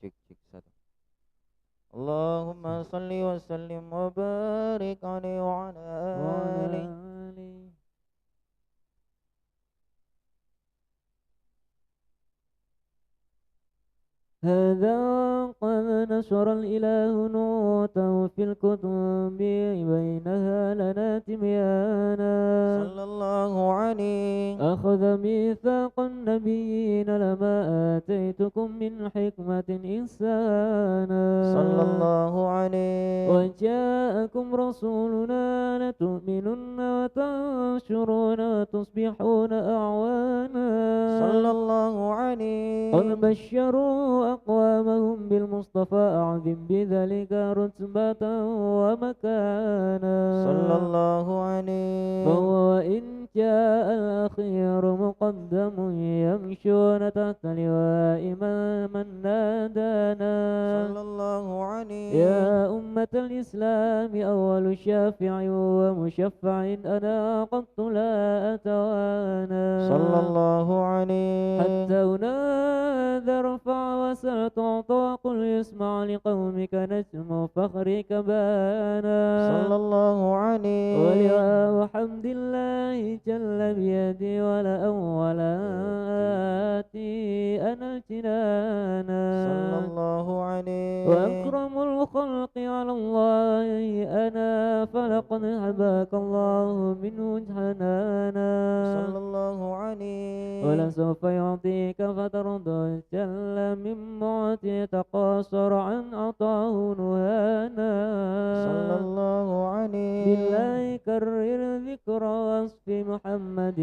Cek cek satu. Allahumma salli wa sallim wa barik alaihi wa ala alihi. هذا قد نشر الإله نوته في الكتب بينها لنا تبيانا صلى الله عليه. أخذ ميثاق النبيين لما آتيتكم من حكمة إنسانا صلى الله عليه. وجاءكم رسولنا لتؤمنن وتنشرون وتصبحون أعوانا صلى الله عليه. قد بشروا أقوامهم بالمصطفى أعظم بذلك رتبة ومكانا صلى الله عليه. فهو إن جاء الأخير مقدم يمشون تحت لواء من نادانا صلى الله عليه. يا أمة الإسلام أول شافع ومشفع أنا قد لا أتوانا صلى الله عليه. حتى أنادى ارفع وسل تعطى قل يسمع لقومك نجم فخرك بانا صلى الله عليه. ولواء حمد الله جل بيدي ولا أولاتي أنا الجنانا صلى الله عليه. وأكرم الخلق على الله أنا فلقد هباك الله منه جهنانا صلى الله عليه. ولسوف يعطيك فترضى جل من معطي تقاصر عن عطاه نهانا صلى الله عليه. بالله كرر ذكر وصف محمد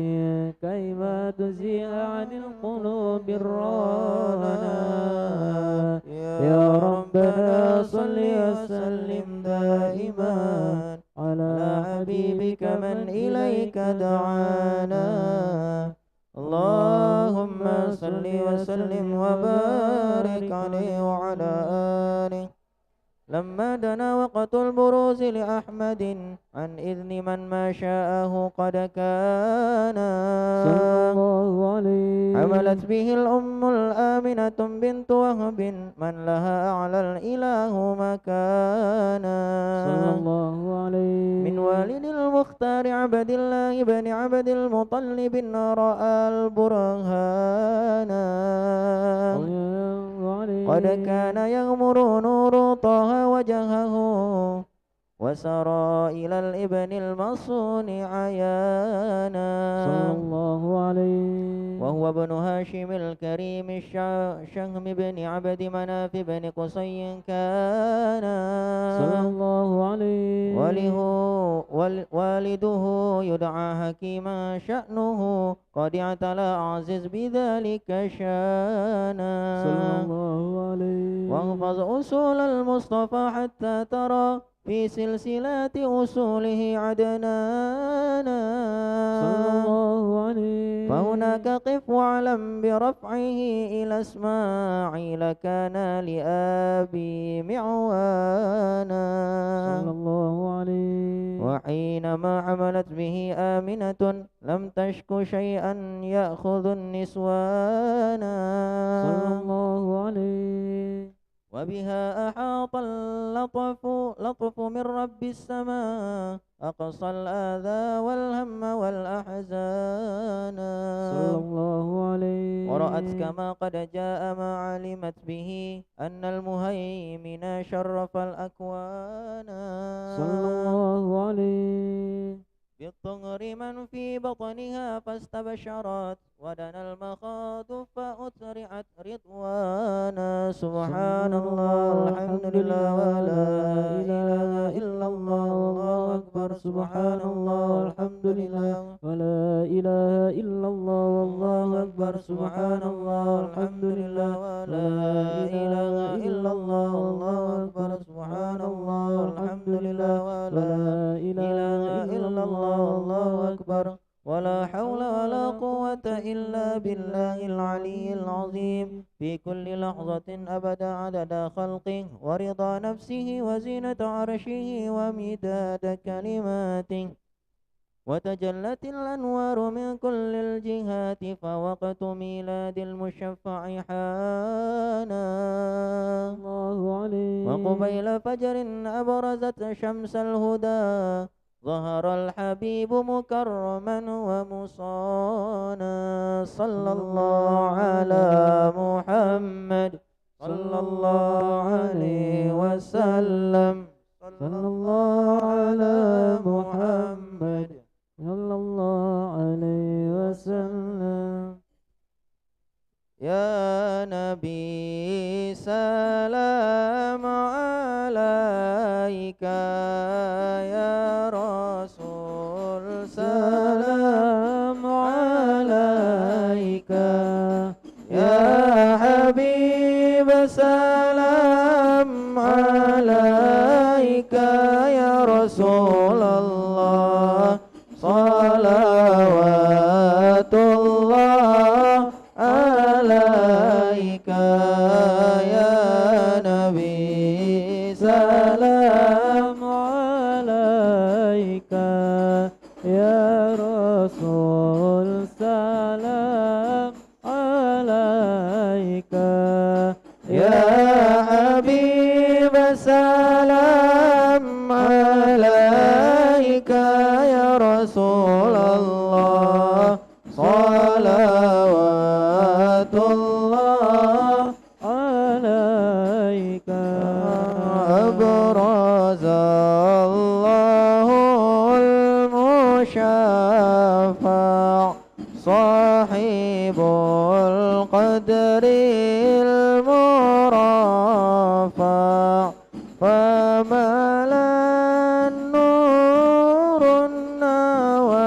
كيما تزيح عن القلوب الرانا يا ربنا صل وسلم دائما على حبيبك من إليك دعانا اللهم صل وسلم وبارك عليه وعلى آله. لما دنا وقت البروز لأحمد عن إذن من ما شاءه قد كان صلى الله عليه حملت به الأم الآمنة بنت وهب من لها أعلى الإله مكانا صلى الله عليه من والد المختار عبد الله بن عبد المطلب رأى البرهان قد كان يغمر نور طه وجهه وسرى إلى الابن المصون عيانا صلى الله عليه وهو ابن هاشم الكريم الشهم بن عبد مناف بن قصي كان صلى الله عليه والده يدعى حكيما شأنه قد اعتلى عزيز بذلك شانا صلى الله عليه واحفظ أصول المصطفى حتى ترى في سلسلة أصوله عدنانا صلى الله عليه فهناك قف واعلم برفعه إلى إسماعيل كان لأبي معوانا صلى الله عليه وحينما عملت به آمنة لم تشك شيئا يأخذ النسوانا صلى الله عليه وبها أحاط لطف من رب السماء أقصى الآذى والهم والأحزان صلى الله عليه ورأت كما قد جاء ما علمت به أن المهيمن شرف الأكوان صلى الله عليه بالطهر من في بطنها فاستبشرت ودنا المخاض فأسرعت رضوانا سبحان الله الحمد لله ولا إله إلا الله والله أكبر سبحان الله الحمد لله ولا إله إلا الله والله أكبر سبحان الله الحمد لله ولا إله إلا الله والله أكبر سبحان الله الحمد لله ولا إله إلا الله والله أكبر ولا حول ولا قوة إلا بالله العلي العظيم في كل لحظة أبدا عدد خلقه ورضا نفسه وزينة عرشه ومداد كلماته وتجلت الأنوار من كل الجهات فوقت ميلاد المشفع حانا الله عليه وقبيل فجر أبرزت شمس الهدى ظهر الحبيب مكرما ومصانا صلى الله على محمد صلى الله عليه وسلم صلى الله على محمد صلى الله عليه وسلم يا نبي سلام عليك يا رسول سلام عليك يا حبيب سلام عليك يا رسول الله صلوات الله عليك يا نبي سلام عليك يا رسول سلام عليك يا حبيب سلام عليك يا رسول الله صلوات الله عليك أبرز الله المشفع صاحب القدر المرفع فملا النور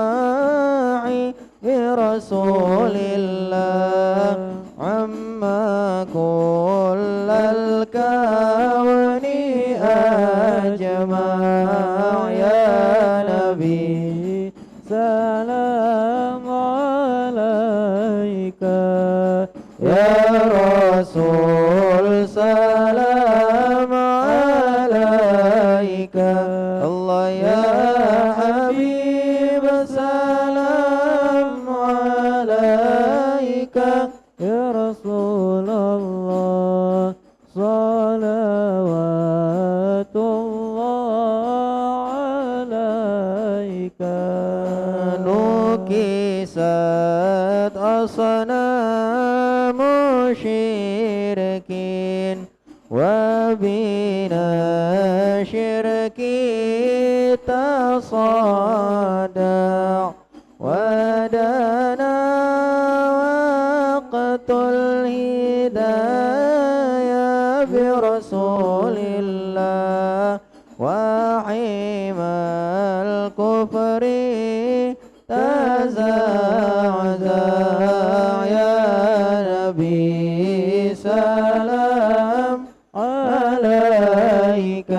النواعي برسول الله عما كل الكون أجمع يا نبي سلام عليك يا رسول سلام عليك وبنا شرك تصدع ودنا وقت الهداية برسول الله وحيم الكفر تزعزع يا نبي سلام عليك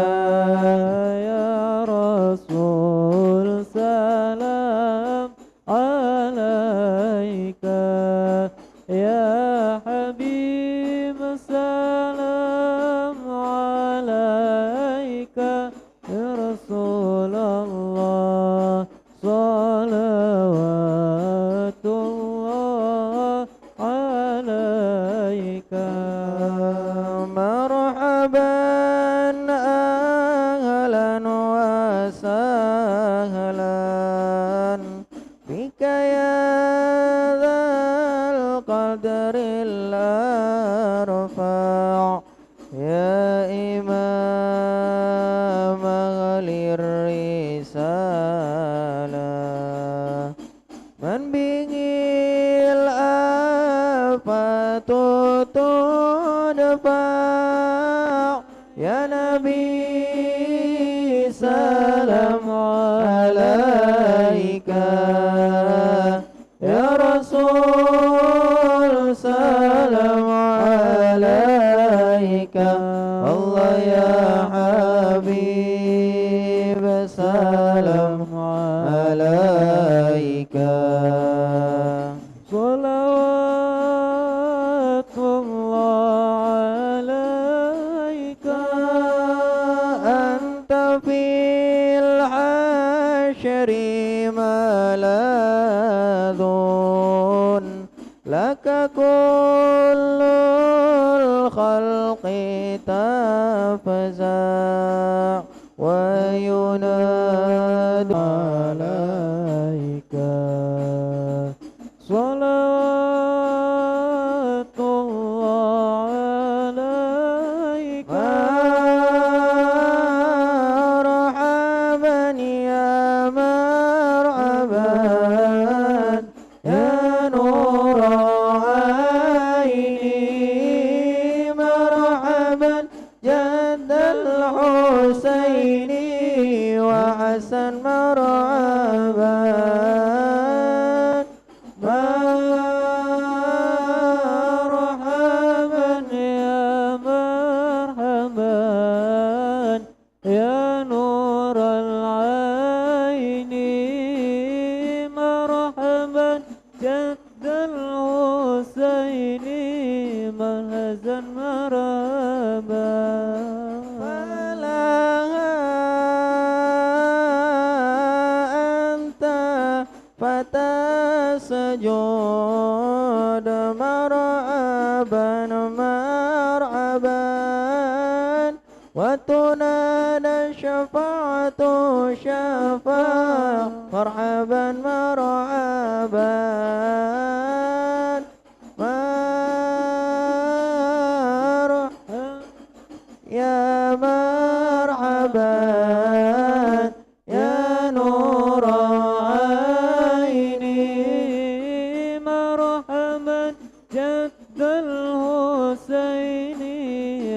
يا رسول سلام عليك يا حبيب سلام عليك يا رسول الله صلوات الله عليك مرحبا أهلا وسهلا بك يا ذا القدر الأرفع يا إمام أهل الرسالة من به الآفات تدفع يا نبي سلام عليك يا رسول سلام عليك الله يا حبيب سلام عليك صلوات الله عليك أنت في الحشر ملاذ لك كل الخلق تفزع وينادى عليك صلاة الله عليك مرحبا يا مرحبا يا نور عيني مرحبا جد الحسين وحسن مرحبا مرحبا يا مرحبا يا نور العين مرحبا جد الحسين مرحبا مرحبا فتى سجود مرحبا مرحبا وتنادى الشفاعة شفاعة مرحبا مرحبا يا مرحبا يا نور عيني مرحبا جد الحسين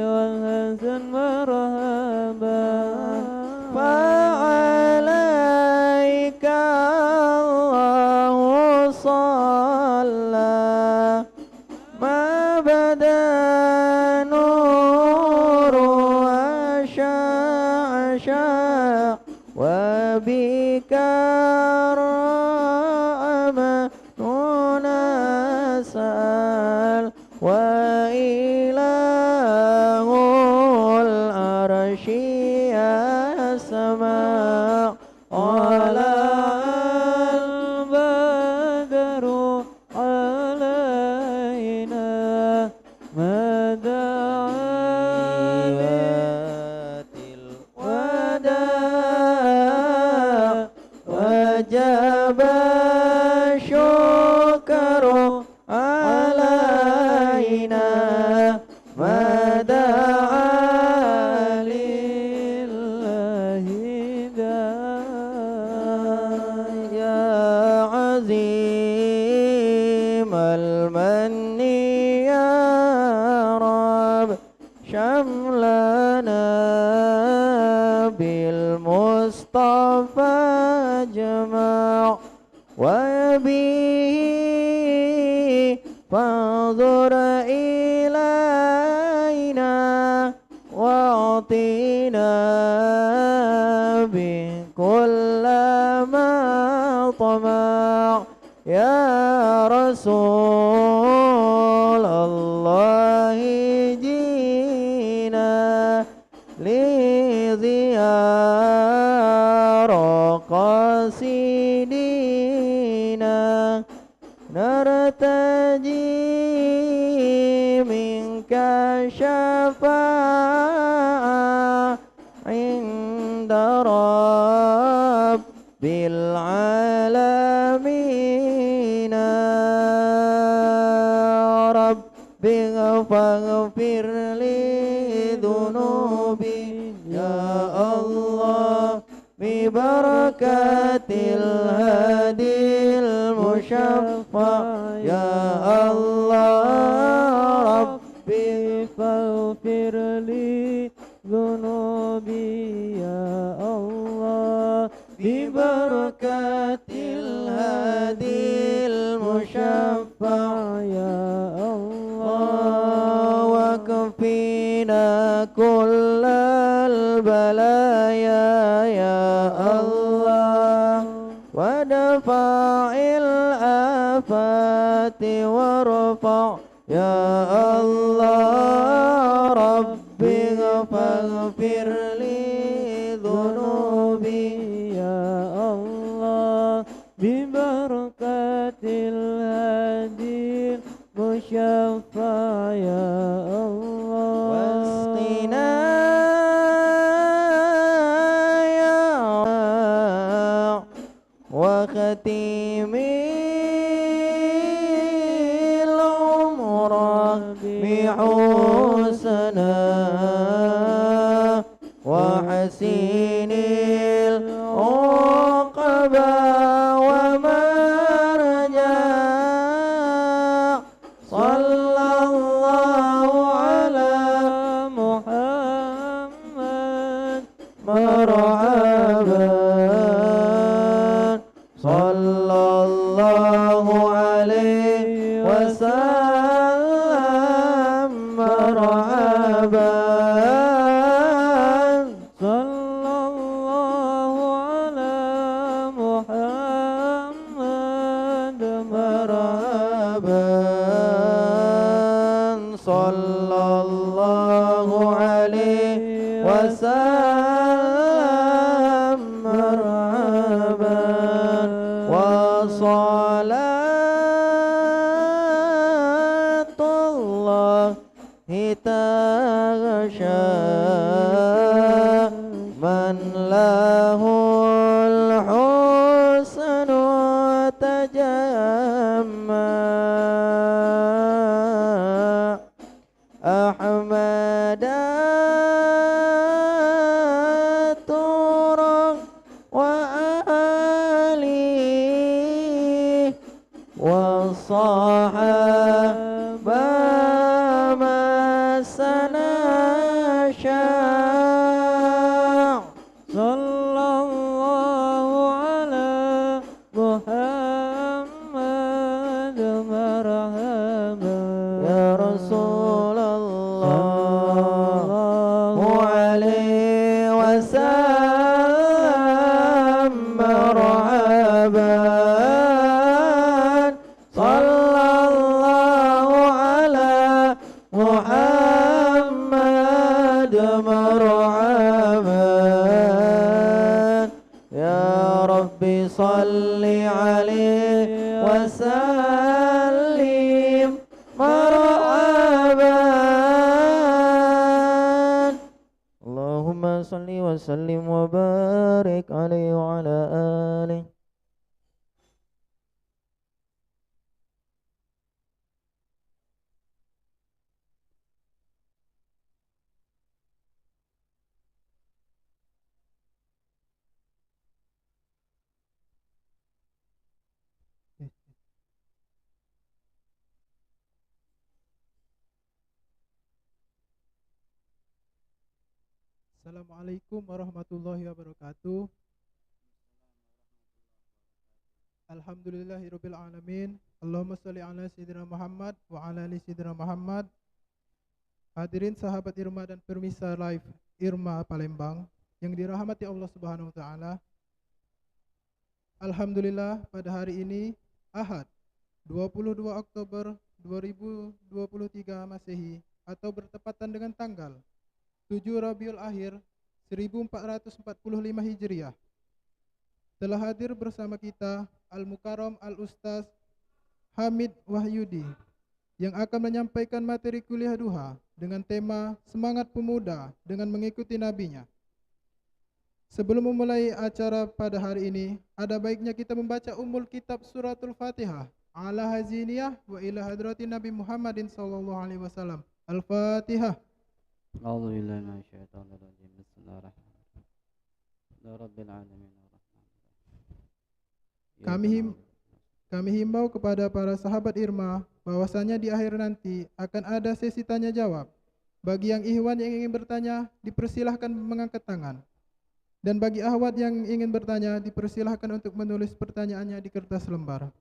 والحسن مرحبا فعليك الله صلى ما بدا نور وشع وبك الرحمة نسأل وإله العرش يسمع طلع البدر علينا ما دعا الوداع وجب الشكر علينا ما دعا شملنا بالمصطفى جمع ويبيه فانظر إلينا واعطينا بكل ما طمع يا رسول الله جينا لزيارة قاصدينا نرتجي منك شفاعة عند رب العالمين رب فاغفر لي ذنوبي يا الله ببركة الهادي المشفع يا الله ربي فاغفر لي ذنوبي يا الله ببركة الهادي المشفع يا الله وكفينا كل البلايا يا الله ودفع الآفات وارفع يا الله ربي فاغفر لي ذنوبي يا الله ببركة الهادي المشفع يا الله واسقنا يا وختم العمر بحسنا وحسين العقبى ومرجع صلى الله على محمد مرحبا صلى الله عليه وسلم مرحبا صلى الله على محمد مرحبا صلى الله عليه وسلم مرحبا وصلاة الله تغشى من له الحسن تجمع أحمد ترى وآله والصحابة ما سنشاء صلى الله على محمد مرحبا يا رسول الله عليه وسلم مرحبا صلى الله على محمد مرحبا يا ربي صل عليه وسلم مرحبا اللهم صل وسلم وبارك عليه وعلى آله Assalamualaikum warahmatullahi wabarakatuh. Alhamdulillahirabbil alamin. Allahumma shalli ala sayyidina Muhammad wa ala ali sayyidina Muhammad. Hadirin sahabat Irma dan pemirsa live Irma Palembang yang dirahmati Allah Subhanahu wa taala. Alhamdulillah pada hari ini Ahad 22 Oktober 2023 Masehi atau bertepatan dengan tanggal 7 Rabiul Akhir 1445 Hijriah. Telah hadir bersama kita Al-Mukarram Al-Ustaz Hamid Wahyudi yang akan menyampaikan materi kuliah duha dengan tema Semangat Pemuda dengan Mengikuti Nabinya. Sebelum memulai acara pada hari ini, ada baiknya kita membaca Ummul Kitab Suratul Fatihah ala haziniyah wa ila hadratin Nabi Muhammadin sallallahu alaihi wasallam. Al-Fatihah. أعوذ بالله من الشيطان الرجيم بسم الله الرحمن الرحيم يا رب العالمين Kami himbau kepada para sahabat Irma bahwasanya di akhir nanti akan ada sesi tanya jawab. Bagi yang ikhwan yang ingin bertanya dipersilahkan mengangkat tangan. Dan bagi akhwat yang ingin bertanya dipersilahkan untuk menulis pertanyaannya di kertas lembar.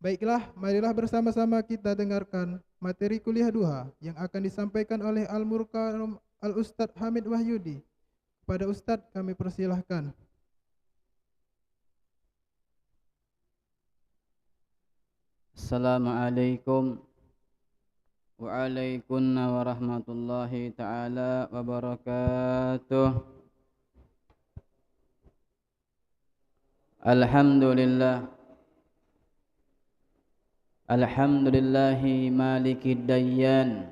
Baiklah, marilah bersama-sama kita dengarkan materi kuliah duha yang akan disampaikan oleh Al-Mukarram Al-Ustaz Hamid Wahyudi. Kepada Ustaz kami persilahkan. Assalamualaikum waalaikumsalam warahmatullahi ta'ala wabarakatuh. Alhamdulillahi malikid dayyan.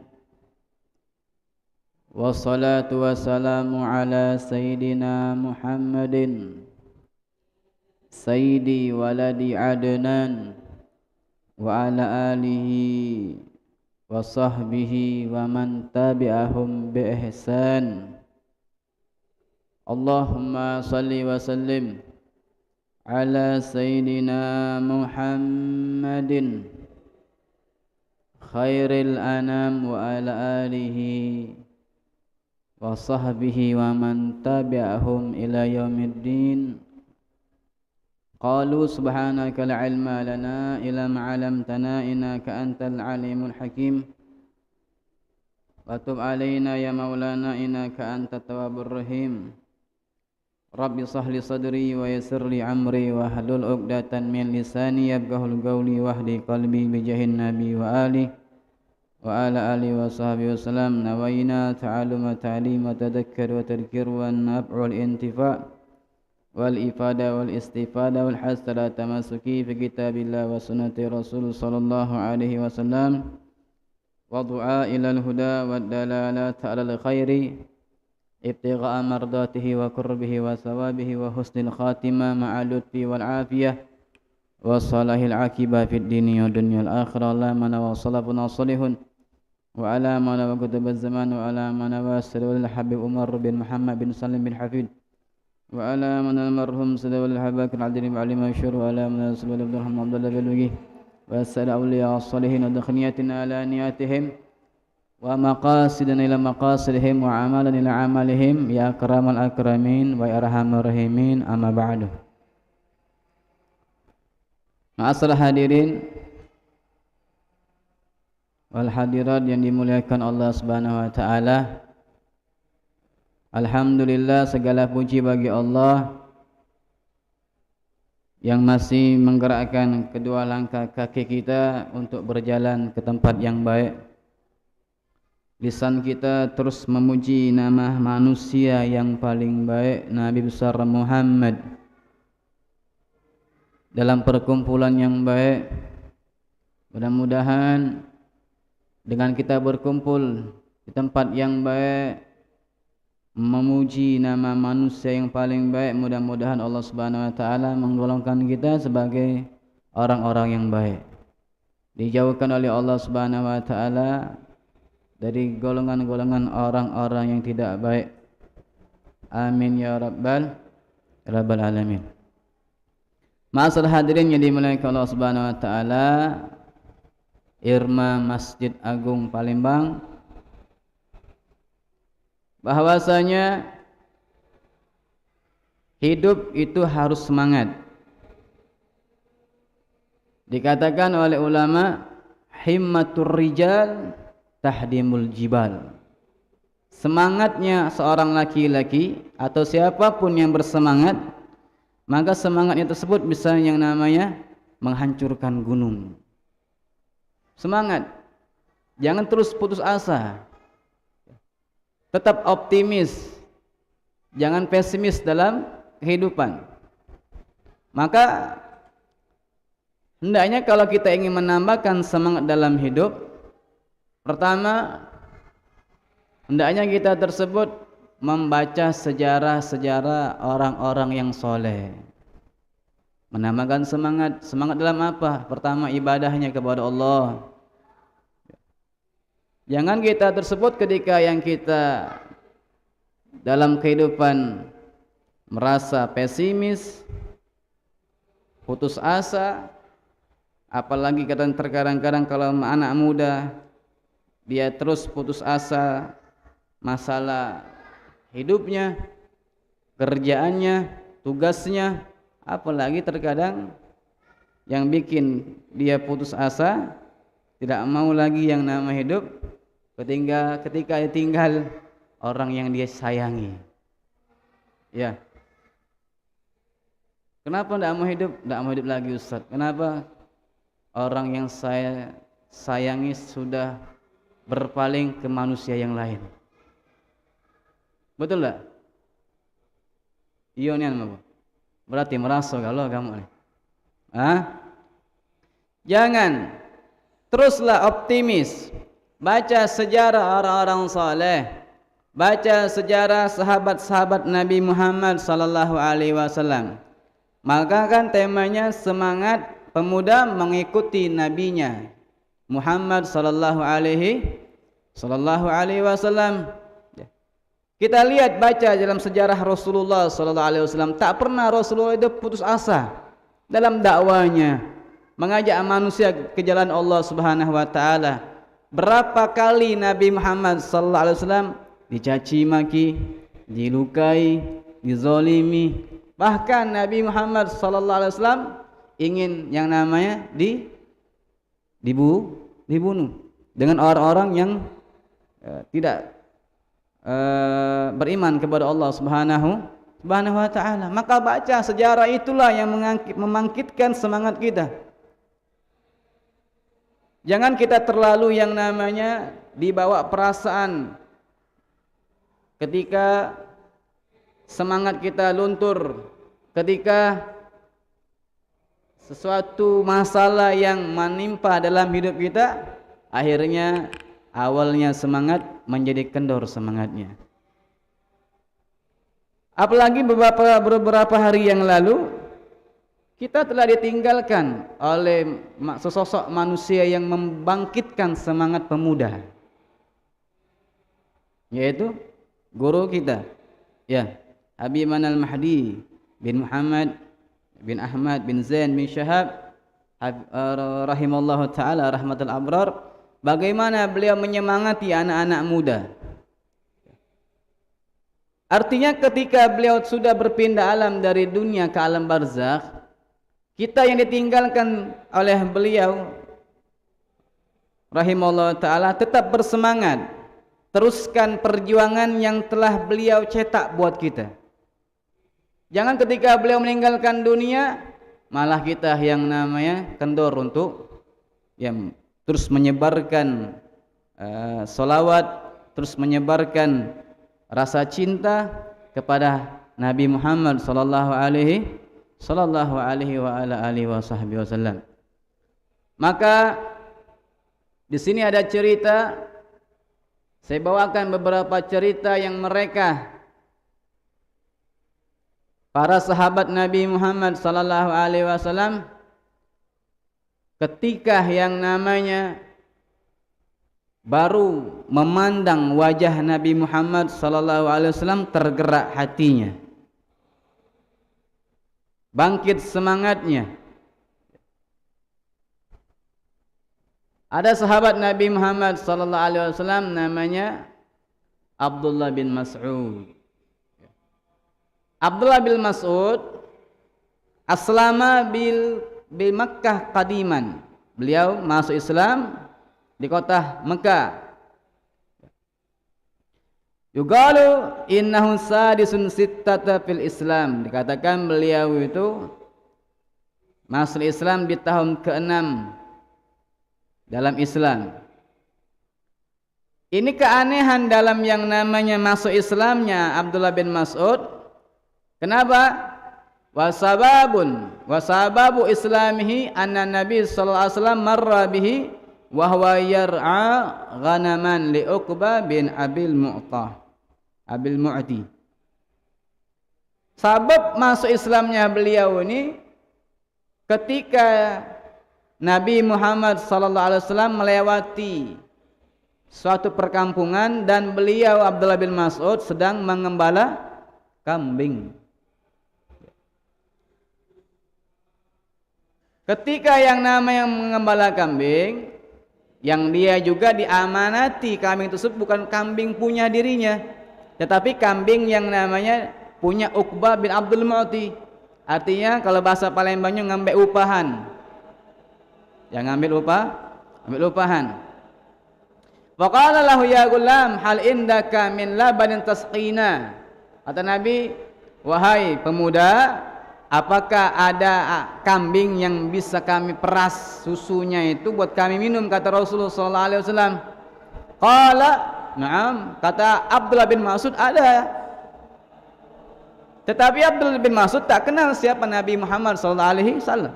Wassalatu wassalamu ala sayyidina Muhammadin sayyidi waladi adnan wa ala alihi wa sahbihi wa man tabi'ahum bi ihsan. Allahumma salli wa sallim ala sayyidina Muhammadin khairil anam wa ala alihi wa sahbihi wa man tabi'ahum ila yaumiddin. Qalu subhanaka la ilma lana illa ma 'allamtana innaka antal alimul hakim. Wa tub 'alaina ya maulana innaka antat tawwabur rahim. Rabbi sahli sadri wa yassir li amri wa hlul 'uqdatan min lisani yafqahul qawli wahdi qalbi bi jahin nabi wa alihi wa ala alihi wa sahbihi wasallam. Nawaina ta'alluma ta'lima tadhakkar wa tadhkir wa naf'ul intifa' wal ifada wal istifada wal hasala tamasuki fi kitabillah wa sunnati rasul sallallahu alaihi wasallam wa du'a ilal huda wa dalalata alal khairi ibtigha'a mardatihi wa qurbihi wa sawabihi wa husnil khatimah ma'a lutfi wal afiyah wa salahil akibah fid dini wa dunyal akhirah. La mana wa salafuna salihun wa ala mana wa kutubaz zaman wa ala mana wa sallallahu habib Umar bin Muhammad bin Salim bin Hafid wa ala mana marhum sallallahu habak al-adil ma'alim asyur wa ala mana sallallahu Abdullah bin Lugi wa sallallahu awliya salihin wa dakhniyatina ala niyatihim wa maqasidana ila maqasidihim wa amalan ila amalihim ya akramal akramin wa arhamar rahimin. Amma ba'du. Ma'asal hadirin wal hadirat yang dimuliakan Allah Subhanahu wa taala. Alhamdulillah, segala puji bagi Allah yang masih menggerakkan kedua langkah kaki kita untuk berjalan ke tempat yang baik. Lisan kita terus memuji nama manusia yang paling baik, Nabi besar Muhammad, dalam perkumpulan yang baik. Mudah-mudahan dengan kita berkumpul di tempat yang baik, memuji nama manusia yang paling baik, mudah-mudahan Allah Subhanahu wa taala menggolongkan kita sebagai orang-orang yang baik, dijauhkan oleh Allah Subhanahu wa taala dari golongan-golongan orang-orang yang tidak baik. Amin ya rabbal alamin. Ma'asal hadirin yang dimuliakan Allah Subhanahu wa taala, Irma Masjid Agung Palembang bahwasanya hidup itu harus semangat. Dikatakan oleh ulama, himmatur rijal tahdimul jibal. Semangatnya seorang laki-laki atau siapapun yang bersemangat, maka semangatnya tersebut bisa yang namanya menghancurkan gunung. Semangat, jangan terus putus asa, tetap optimis, jangan pesimis dalam kehidupan. Maka hendaknya kalau kita ingin menambahkan semangat dalam hidup, pertama hendaknya kita tersebut membaca sejarah-sejarah orang-orang yang soleh. Menambahkan semangat. Semangat dalam apa? Pertama, ibadahnya kepada Allah. Jangan kita tersebut ketika yang kita dalam kehidupan merasa pesimis, putus asa, apalagi kadang-kadang kalau anak muda dia terus putus asa masalah hidupnya, kerjaannya, tugasnya, apalagi terkadang yang bikin dia putus asa, tidak mau lagi yang nama hidup ketika ditinggal orang yang dia sayangi. Ya. Kenapa tidak mau hidup? Tidak mau hidup lagi, Ustaz. Kenapa? Orang yang saya sayangi sudah berpaling ke manusia yang lain. Betul tak? Iya nih, berarti merasa kalau kamu nih. Jangan, teruslah optimis. Baca sejarah orang-orang saleh, baca sejarah sahabat-sahabat Nabi Muhammad sallallahu alaihi wasallam. Maka kan temanya semangat pemuda mengikuti nabinya Muhammad sallallahu alaihi wasallam. Kita lihat baca dalam sejarah Rasulullah sallallahu alaihi wasallam, tak pernah Rasulullah itu putus asa dalam dakwanya, mengajak manusia ke jalan Allah Subhanahu wa taala. Berapa kali Nabi Muhammad sallallahu alaihi wasallam dicaci maki, dilukai, dizalimi. Bahkan Nabi Muhammad sallallahu alaihi wasallam ingin yang namanya dibunuh dengan orang-orang yang tidak beriman kepada Allah Subhanahu wa taala. Maka baca sejarah itulah yang membangkitkan semangat kita. Jangan kita terlalu yang namanya dibawa perasaan ketika semangat kita luntur, ketika sesuatu masalah yang menimpa dalam hidup kita, akhirnya awalnya semangat menjadi kendor semangatnya. Apalagi beberapa hari yang lalu kita telah ditinggalkan oleh sesosok manusia yang membangkitkan semangat pemuda, yaitu guru kita, ya, Habib Al-Mahdi bin Muhammad bin Ahmad bin Zain bin Syahab rahimallahu taala rahmatul abrar. Bagaimana beliau menyemangati anak-anak muda. Artinya ketika beliau sudah berpindah alam dari dunia ke alam barzakh, kita yang ditinggalkan oleh beliau rahimallahu taala tetap bersemangat, teruskan perjuangan yang telah beliau cetak buat kita. Jangan ketika beliau meninggalkan dunia malah kita yang namanya kendor untuk yang terus menyebarkan solawat, terus menyebarkan rasa cinta kepada Nabi Muhammad sallallahu alaihi wasallam. Maka di sini ada cerita, saya bawakan beberapa cerita yang mereka para sahabat Nabi Muhammad sallallahu alaihi wasallam ketika yang namanya baru memandang wajah Nabi Muhammad sallallahu alaihi wasallam tergerak hatinya, bangkit semangatnya. Ada sahabat Nabi Muhammad sallallahu alaihi wasallam namanya Abdullah bin Mas'ud. Abdullah bin Mas'ud aslama bil Makkah qadiman. Beliau masuk Islam di kota Mekah. Yuqalu innahu sadisun sittata fil Islam. Dikatakan beliau itu masuk Islam di tahun ke-6 dalam Islam. Ini keanehan dalam yang namanya masuk Islamnya Abdullah bin Mas'ud. Kenapa? Wasababu islamihi anna Nabi sallallahu alaihi wasallam marra bihi wa huwa yar'a ghanaman li Uqbah bin Abil Mu'ti. Sabab masuk Islamnya beliau ini ketika Nabi Muhammad sallallahu alaihi wasallam melewati suatu perkampungan dan beliau Abdullah bin Mas'ud sedang mengembala kambing. Ketika yang namanya mengembala kambing, yang dia juga diamanati kambing tersebut bukan kambing punya dirinya, tetapi kambing yang namanya punya Uqbah bin Abdul Mu'ti. Artinya kalau bahasa Palembangnya ngambil upahan. Yang ngambil upahan. Wa qala lahu ya gulam hal indaka min labanin tasqina. Kata Nabi, wahai pemuda, apakah ada kambing yang bisa kami peras susunya itu buat kami minum, kata Rasulullah sallallahu alaihi wasallam. Qala na'am, kata Abdullah bin Mas'ud, ada. Tetapi Abdullah bin Mas'ud tak kenal siapa Nabi Muhammad sallallahu alaihi wasallam.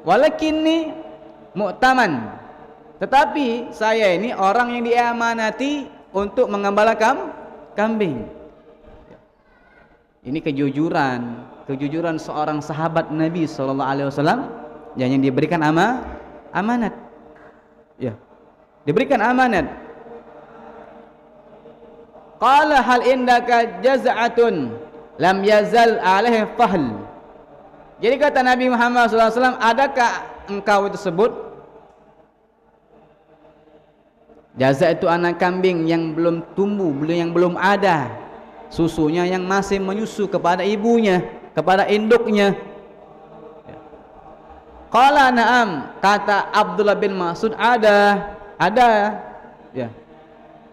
Walakinni mu'taman, tetapi saya ini orang yang diamanati untuk mengembala kambing. Ini kejujuran seorang sahabat Nabi sallallahu alaihi wasallam yang diberikan amanat. Ya. Diberikan amanat. Qala hal indaka jaz'atun lam yazal alaihi fahl. Jadi kata Nabi Muhammad sallallahu alaihi wasallam, adakah engkau tersebut? Jaza itu anak kambing yang belum tumbuh, yang belum ada susunya, yang masih menyusu kepada ibunya, kepada induknya. Qala na'am, kata Abdullah bin Mas'ud, ada. Ya.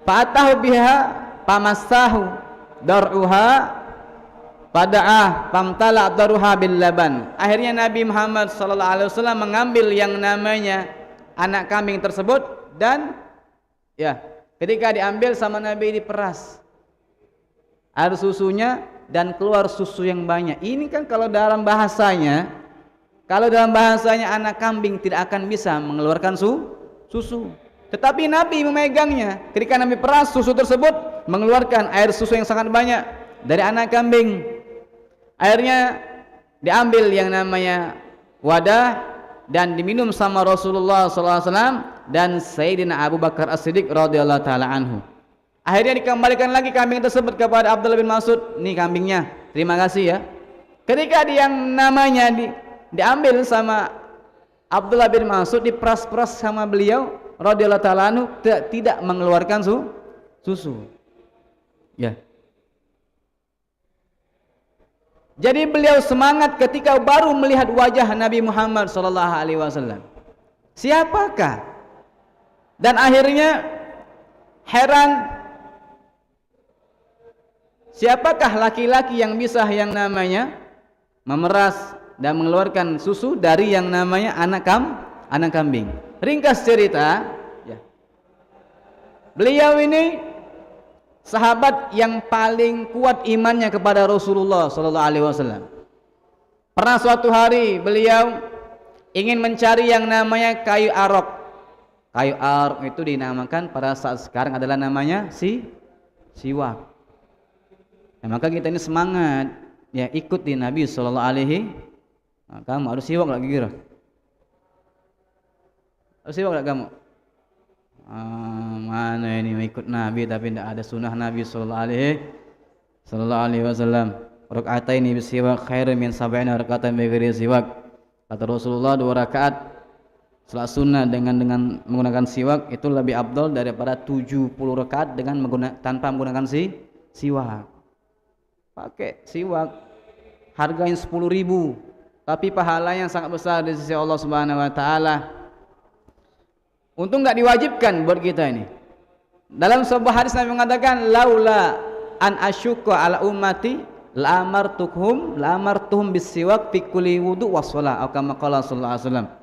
Fa'atahu biha pamassahu dar'uha pada'ah famtala daruha bil laban. Akhirnya Nabi Muhammad sallallahu alaihi wasallam mengambil yang namanya anak kambing tersebut dan ya, ketika diambil sama Nabi diperas. Ada susunya dan keluar susu yang banyak. Ini kan kalau dalam bahasanya anak kambing tidak akan bisa mengeluarkan susu. Tetapi Nabi memegangnya. Ketika Nabi peras susu tersebut mengeluarkan air susu yang sangat banyak dari anak kambing. Akhirnya diambil yang namanya wadah dan diminum sama Rasulullah sallallahu alaihi wasallam dan Sayyidina Abu Bakar As-Siddiq radhiyallahu taala anhu. Akhirnya dikembalikan lagi kambing tersebut kepada Abdullah bin Mas'ud. Nih kambingnya, terima kasih ya. Ketika yang namanya diambil sama Abdullah bin Mas'ud, diperas-peras sama beliau radhiyallahu taala anhu, tidak mengeluarkan susu. Ya. Jadi beliau semangat ketika baru melihat wajah Nabi Muhammad sallallahu alaihi wasallam. Siapakah? Dan akhirnya heran, siapakah laki-laki yang bisa yang namanya memeras dan mengeluarkan susu dari yang namanya anak kambing. Ringkas cerita, ya. Beliau ini sahabat yang paling kuat imannya kepada Rasulullah sallallahu alaihi wasallam. Pernah suatu hari beliau ingin mencari yang namanya kayu arok. Kayu arok itu dinamakan pada saat sekarang adalah namanya siwak. Nah, maka kita ini semangat ya ikut di Nabi sallallahu alaihi. Nah, kamu harus siwak lagi kira. Harus siwak enggak kamu? Mana ini mengikut Nabi tapi tidak ada sunnah Nabi sallallahu alaihi wasallam. Raka'ataini bisiwak khairun min 70 raka'atan bighairi siwak. Kata Rasulullah 2 rakaat Salat sunnah dengan menggunakan siwak itu lebih afdal daripada 70 rakaat dengan tanpa menggunakan siwak. Pakai siwak harganya 10.000, tapi pahalanya sangat besar di sisi Allah Subhanahu wa taala. Untung enggak diwajibkan buat kita ini. Dalam sebuah hadis Nabi mengatakan, laula an asyqa ala ummati la amartuhum bisiwak fi kulli wudu wa shalah, atau kama qala sallallahu alaihi wasallam.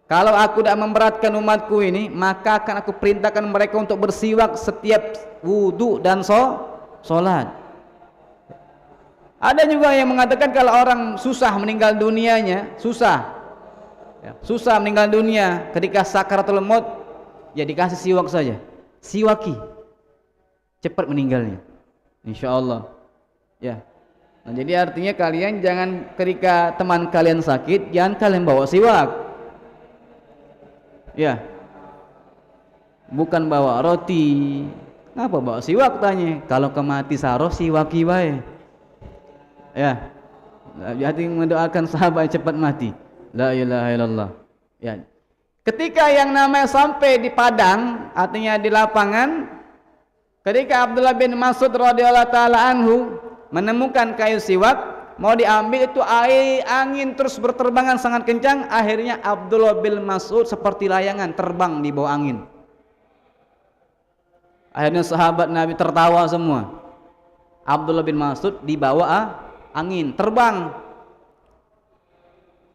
Kalau aku tidak memberatkan umatku ini, maka akan aku perintahkan mereka untuk bersiwak setiap wudu dan salat. Ada juga yang mengatakan kalau orang susah meninggal dunianya, susah meninggal dunia ketika sakaratul maut, ya dikasih siwak saja, siwaki, cepat meninggalnya, insyaallah. Ya. Nah, jadi artinya kalian jangan ketika teman kalian sakit, jangan kalian bawa siwak. Ya, bukan bawa roti. Ngapa bawa siwak tanya? Kalau kemati saroh siwaki bae. Ya, jadi mendoakan sahabat cepat mati. La ilaha illallah. Ya, ketika yang namanya sampai di padang, artinya di lapangan, ketika Abdullah bin Mas'ud radhiyallahu taala anhu menemukan kayu siwak, mau diambil itu angin terus berterbangan sangat kencang. Akhirnya Abdullah bin Mas'ud seperti layangan terbang di bawah angin. Akhirnya sahabat Nabi tertawa semua. Abdullah bin Mas'ud dibawa angin terbang.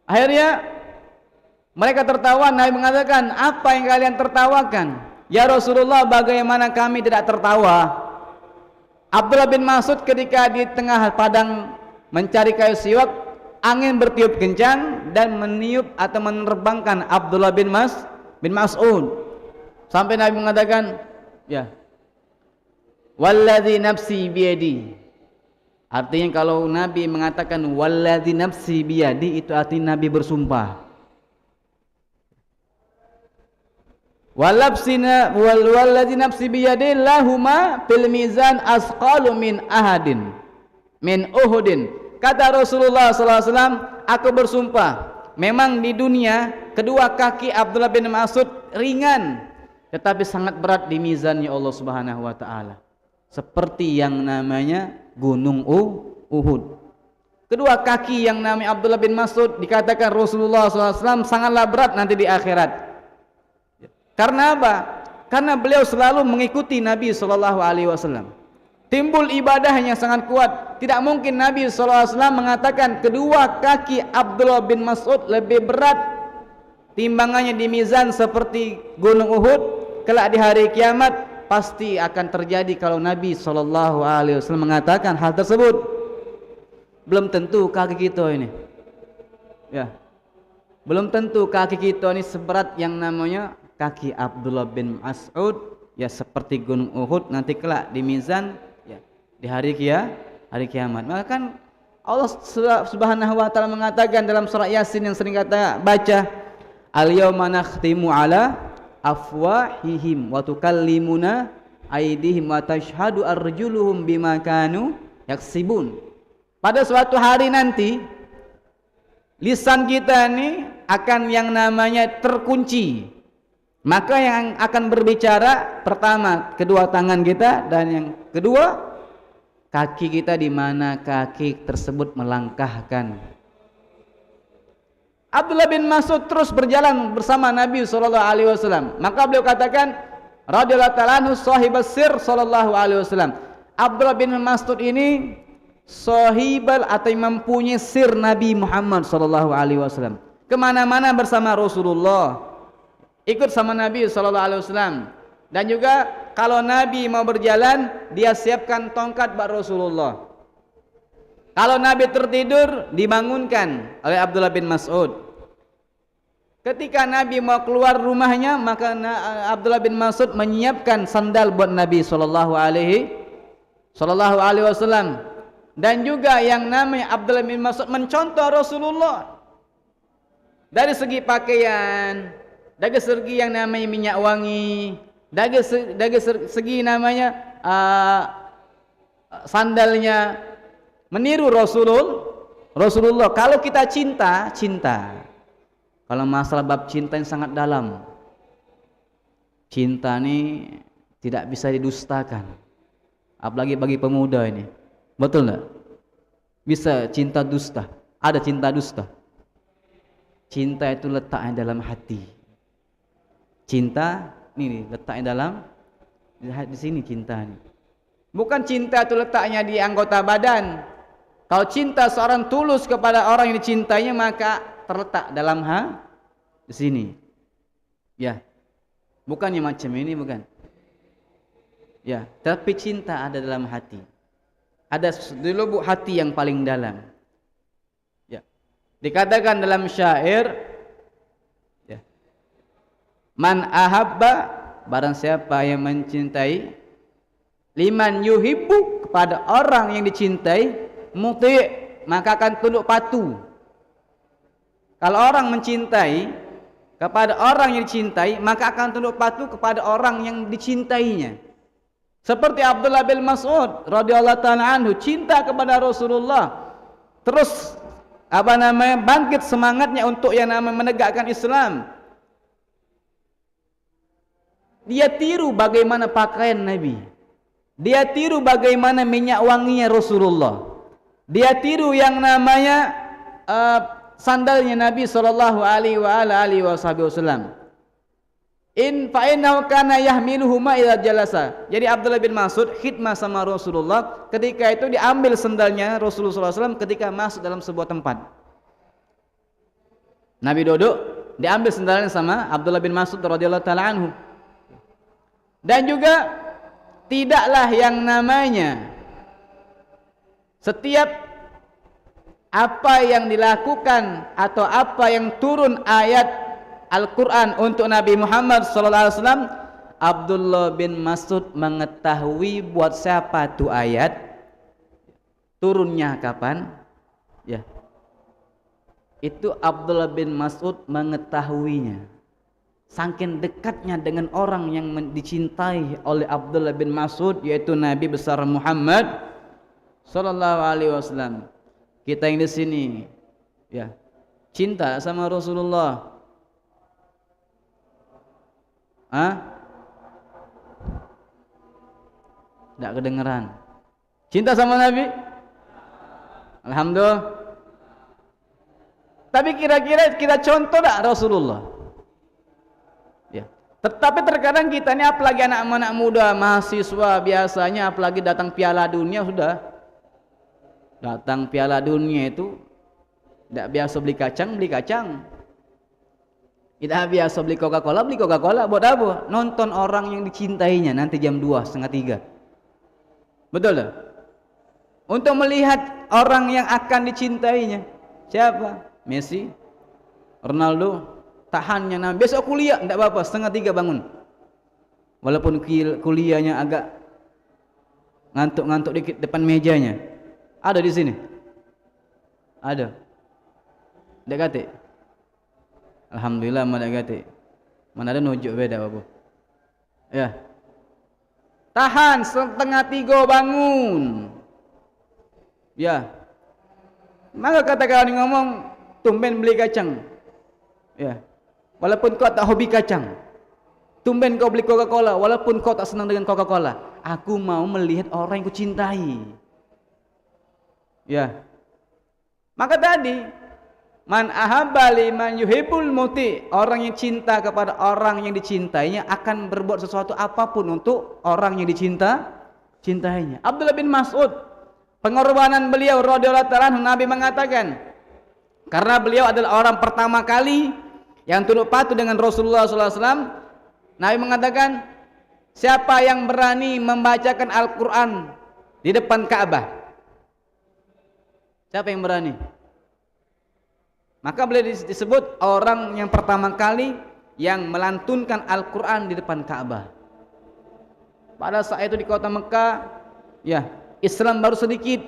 Akhirnya mereka tertawa. Nabi mengatakan, apa yang kalian tertawakan? Ya Rasulullah, bagaimana kami tidak tertawa? Abdullah bin Mas'ud ketika di tengah padang mencari kayu siwak, angin bertiup kencang dan meniup atau menerbangkan Abdullah bin Mas'ud sampai Nabi mengatakan, ya, walladzi nafsi biyadi. Artinya kalau Nabi mengatakan walladzi nafsi biyadi, itu artinya Nabi bersumpah. Walladzi nafsi biyadi lahuma fil mizan asqalu min ahadin min Uhudin. Kata Rasulullah SAW, aku bersumpah, memang di dunia kedua kaki Abdullah bin Mas'ud ringan, tetapi sangat berat di mizannya Allah Subhanahu wa taala. Seperti yang namanya gunung Uhud. Kedua kaki yang namanya Abdullah bin Mas'ud dikatakan Rasulullah SAW sangatlah berat nanti di akhirat. Karena apa? Karena beliau selalu mengikuti Nabi SAW. Timbul ibadahnya sangat kuat. Tidak mungkin Nabi SAW mengatakan kedua kaki Abdullah bin Mas'ud lebih berat timbangannya di mizan seperti gunung Uhud. Kelak di hari kiamat pasti akan terjadi kalau Nabi SAW mengatakan hal tersebut. Belum tentu kaki kita ini, ya, belum tentu kaki kita ini seberat yang namanya kaki Abdullah bin Mas'ud, ya, seperti gunung Uhud nanti kelak di mizan, ya, di hari kiamat. Maka kan Allah Subhanahu wa taala mengatakan dalam surah Yasin yang sering kita baca, al-yauma nakhtimu ala afwahihim wa tukallimuna aydihim wa tashhadu arjuluhum bima kanu yaksibun. Pada suatu hari nanti lisan kita ini akan yang namanya terkunci. Maka yang akan berbicara pertama kedua tangan kita, dan yang kedua kaki kita, di mana kaki tersebut melangkahkan. Abdullah bin Mas'ud terus berjalan bersama Nabi SAW. Maka beliau katakan radhiyallahu ta'ala anhu sahibas sir sallallahu alaihi wasallam. Abdullah bin Mas'ud ini sahibal atau mempunyai sir Nabi Muhammad sallallahu alaihi wasallam. Kemana-mana bersama Rasulullah, ikut sama Nabi SAW. Dan juga kalau Nabi mau berjalan, dia siapkan tongkat buat Rasulullah. Kalau Nabi tertidur, dibangunkan oleh Abdullah bin Mas'ud. Ketika Nabi mau keluar rumahnya, maka Abdullah bin Mas'ud menyiapkan sandal buat Nabi sallallahu alaihi wasallam. Dan juga yang namanya Abdullah bin Mas'ud mencontoh Rasulullah dari segi pakaian, dari segi yang namanya minyak wangi, dari segi namanya sandalnya, meniru Rasulullah. Kalau kita cinta, Kalau masalah bab cinta yang sangat dalam. Cinta ini tidak bisa didustakan. Apalagi bagi pemuda ini. Betul enggak? Bisa cinta dusta. Ada cinta dusta. Cinta itu letaknya dalam hati. Cinta ini letaknya dalam di sini cinta ini. Bukan cinta itu letaknya di anggota badan. Kalau cinta seorang tulus kepada orang yang dicintainya maka terletak dalam di sini. Ya. Bukannya macam ini, bukan. Ya, tapi cinta ada dalam hati. Ada di lubuk hati yang paling dalam. Ya. Dikatakan dalam syair, ya. Man ahabba, barang siapa yang mencintai, liman yuhibbu, kepada orang yang dicintai, muti', maka akan tunduk patuh. Kalau orang mencintai kepada orang yang dicintai, maka akan tunduk patuh kepada orang yang dicintainya. Seperti Abdullah bin Mas'ud radhiyallahu ta'ala anhu, cinta kepada Rasulullah, terus bangkit semangatnya untuk yang namanya menegakkan Islam. Dia tiru bagaimana pakaian Nabi, dia tiru bagaimana minyak wanginya Rasulullah, dia tiru yang namanya sandalnya Nabi sallallahu alaihi wasallam. Fa innahu kana yahmiluhuma idza jalasa. Jadi Abdullah bin Mas'ud khidmah sama Rasulullah, ketika itu diambil sandalnya Rasulullah sallallahu alaihi wasallam ketika masuk dalam sebuah tempat. Nabi duduk, diambil sandalnya sama Abdullah bin Mas'ud radhiyallahu taala anhu. Dan juga tidaklah yang namanya setiap apa yang dilakukan atau apa yang turun ayat Al-Quran untuk Nabi Muhammad SAW, Abdullah bin Mas'ud mengetahui buat siapa tu ayat, turunnya kapan, ya. Itu Abdullah bin Mas'ud mengetahuinya. Saking dekatnya dengan orang yang dicintai oleh Abdullah bin Mas'ud, yaitu Nabi besar Muhammad sallallahu alaihi wasallam. Kita yang di sini, ya, cinta sama Rasulullah. Tidak kedengeran. Cinta sama Nabi? Alhamdulillah. Tapi kira-kira kita contoh tak Rasulullah? Ya. Tetapi terkadang kita ini, apalagi anak-anak muda, mahasiswa biasanya, apalagi datang Piala Dunia, sudah datang Piala Dunia itu tidak biasa beli kacang. Tidak biasa beli Coca-Cola. Buat apa? Nonton orang yang dicintainya nanti jam 2:30. Betul tak? Untuk melihat orang yang akan dicintainya. Siapa? Messi, Ronaldo. Tahannya besok kuliah, tidak apa-apa, 2:30 bangun. Walaupun kuliahnya agak ngantuk-ngantuk dikit depan mejanya. Ada di sini? Ada. Tidak kate? Alhamdulillah mana kate. Mana ada nujuk beda babu. Ya. Tahan 2:30 bangun. Ya. Maka kata kawan ngomong, tumben beli kacang. Ya. Walaupun kau tak hobi kacang. Tumben kau beli Coca-Cola walaupun kau tak senang dengan Coca-Cola. Aku mau melihat orang yang kucintai. Ya. Maka tadi, man ahabba liman yuhibbul muti, orang yang cinta kepada orang yang dicintainya akan berbuat sesuatu apapun untuk orang yang cintainya. Abdullah bin Mas'ud, pengorbanan beliau radhiyallahu ta'ala anhu, Nabi mengatakan, karena beliau adalah orang pertama kali yang tunduk patuh dengan Rasulullah SAW, Nabi mengatakan, siapa yang berani membacakan Al-Quran di depan Ka'bah? Siapa yang berani? Maka beliau disebut orang yang pertama kali yang melantunkan Al-Quran di depan Ka'bah. Pada saat itu di kota Mekah, ya, Islam baru sedikit.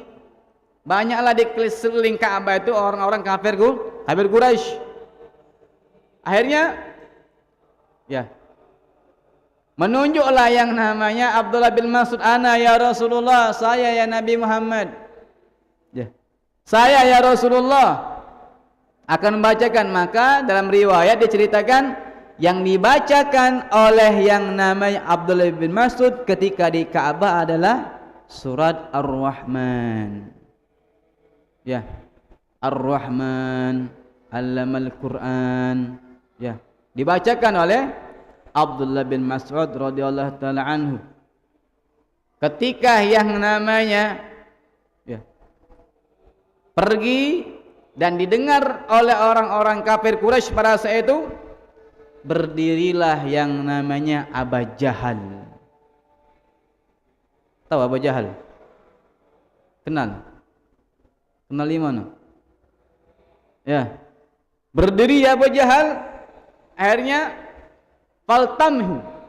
Banyaklah di sekeliling Ka'bah itu orang-orang kafir Quraisy. Akhirnya, ya, menunjuklah yang namanya Abdullah bin Mas'ud, ana ya Rasulullah, saya ya Nabi Muhammad. Ya. Saya ya Rasulullah. akan membacakan. Maka dalam riwayat diceritakan yang dibacakan oleh yang namanya Abdullah bin Mas'ud ketika di Ka'bah adalah surat Ar-Rahman. Ya, Ar-Rahman, Allamal Quran. Ya, dibacakan oleh Abdullah bin Mas'ud radhiyallahu taala anhu. Ketika yang namanya pergi dan didengar oleh orang-orang kafir Quraisy pada saat itu, berdirilah yang namanya Abu Jahal. Tahu Abu Jahal? Kenal? Kenal di mana? Ya. Berdiri Abu Jahal, akhirnya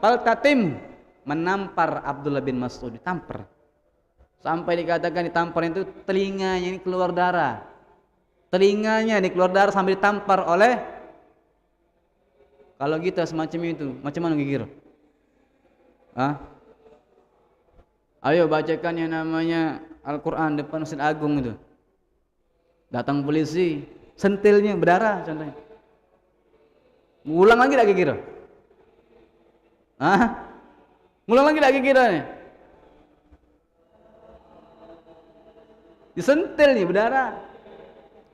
faltatim menampar Abdullah bin Mas'ud, ditampar. Sampai dikatakan ditampar itu telinganya ini keluar darah. Telinganya ini keluar darah sambil ditampar oleh, kalau kita semacam itu, macam mana gigir? Ayo bacakan yang namanya Al-Quran depan Masjid Agung itu. Datang polisi, sentilnya berdarah contohnya. Ngulang lagi tak gigir? Ngulang lagi tak gigirnya? Disentil nih berdarah.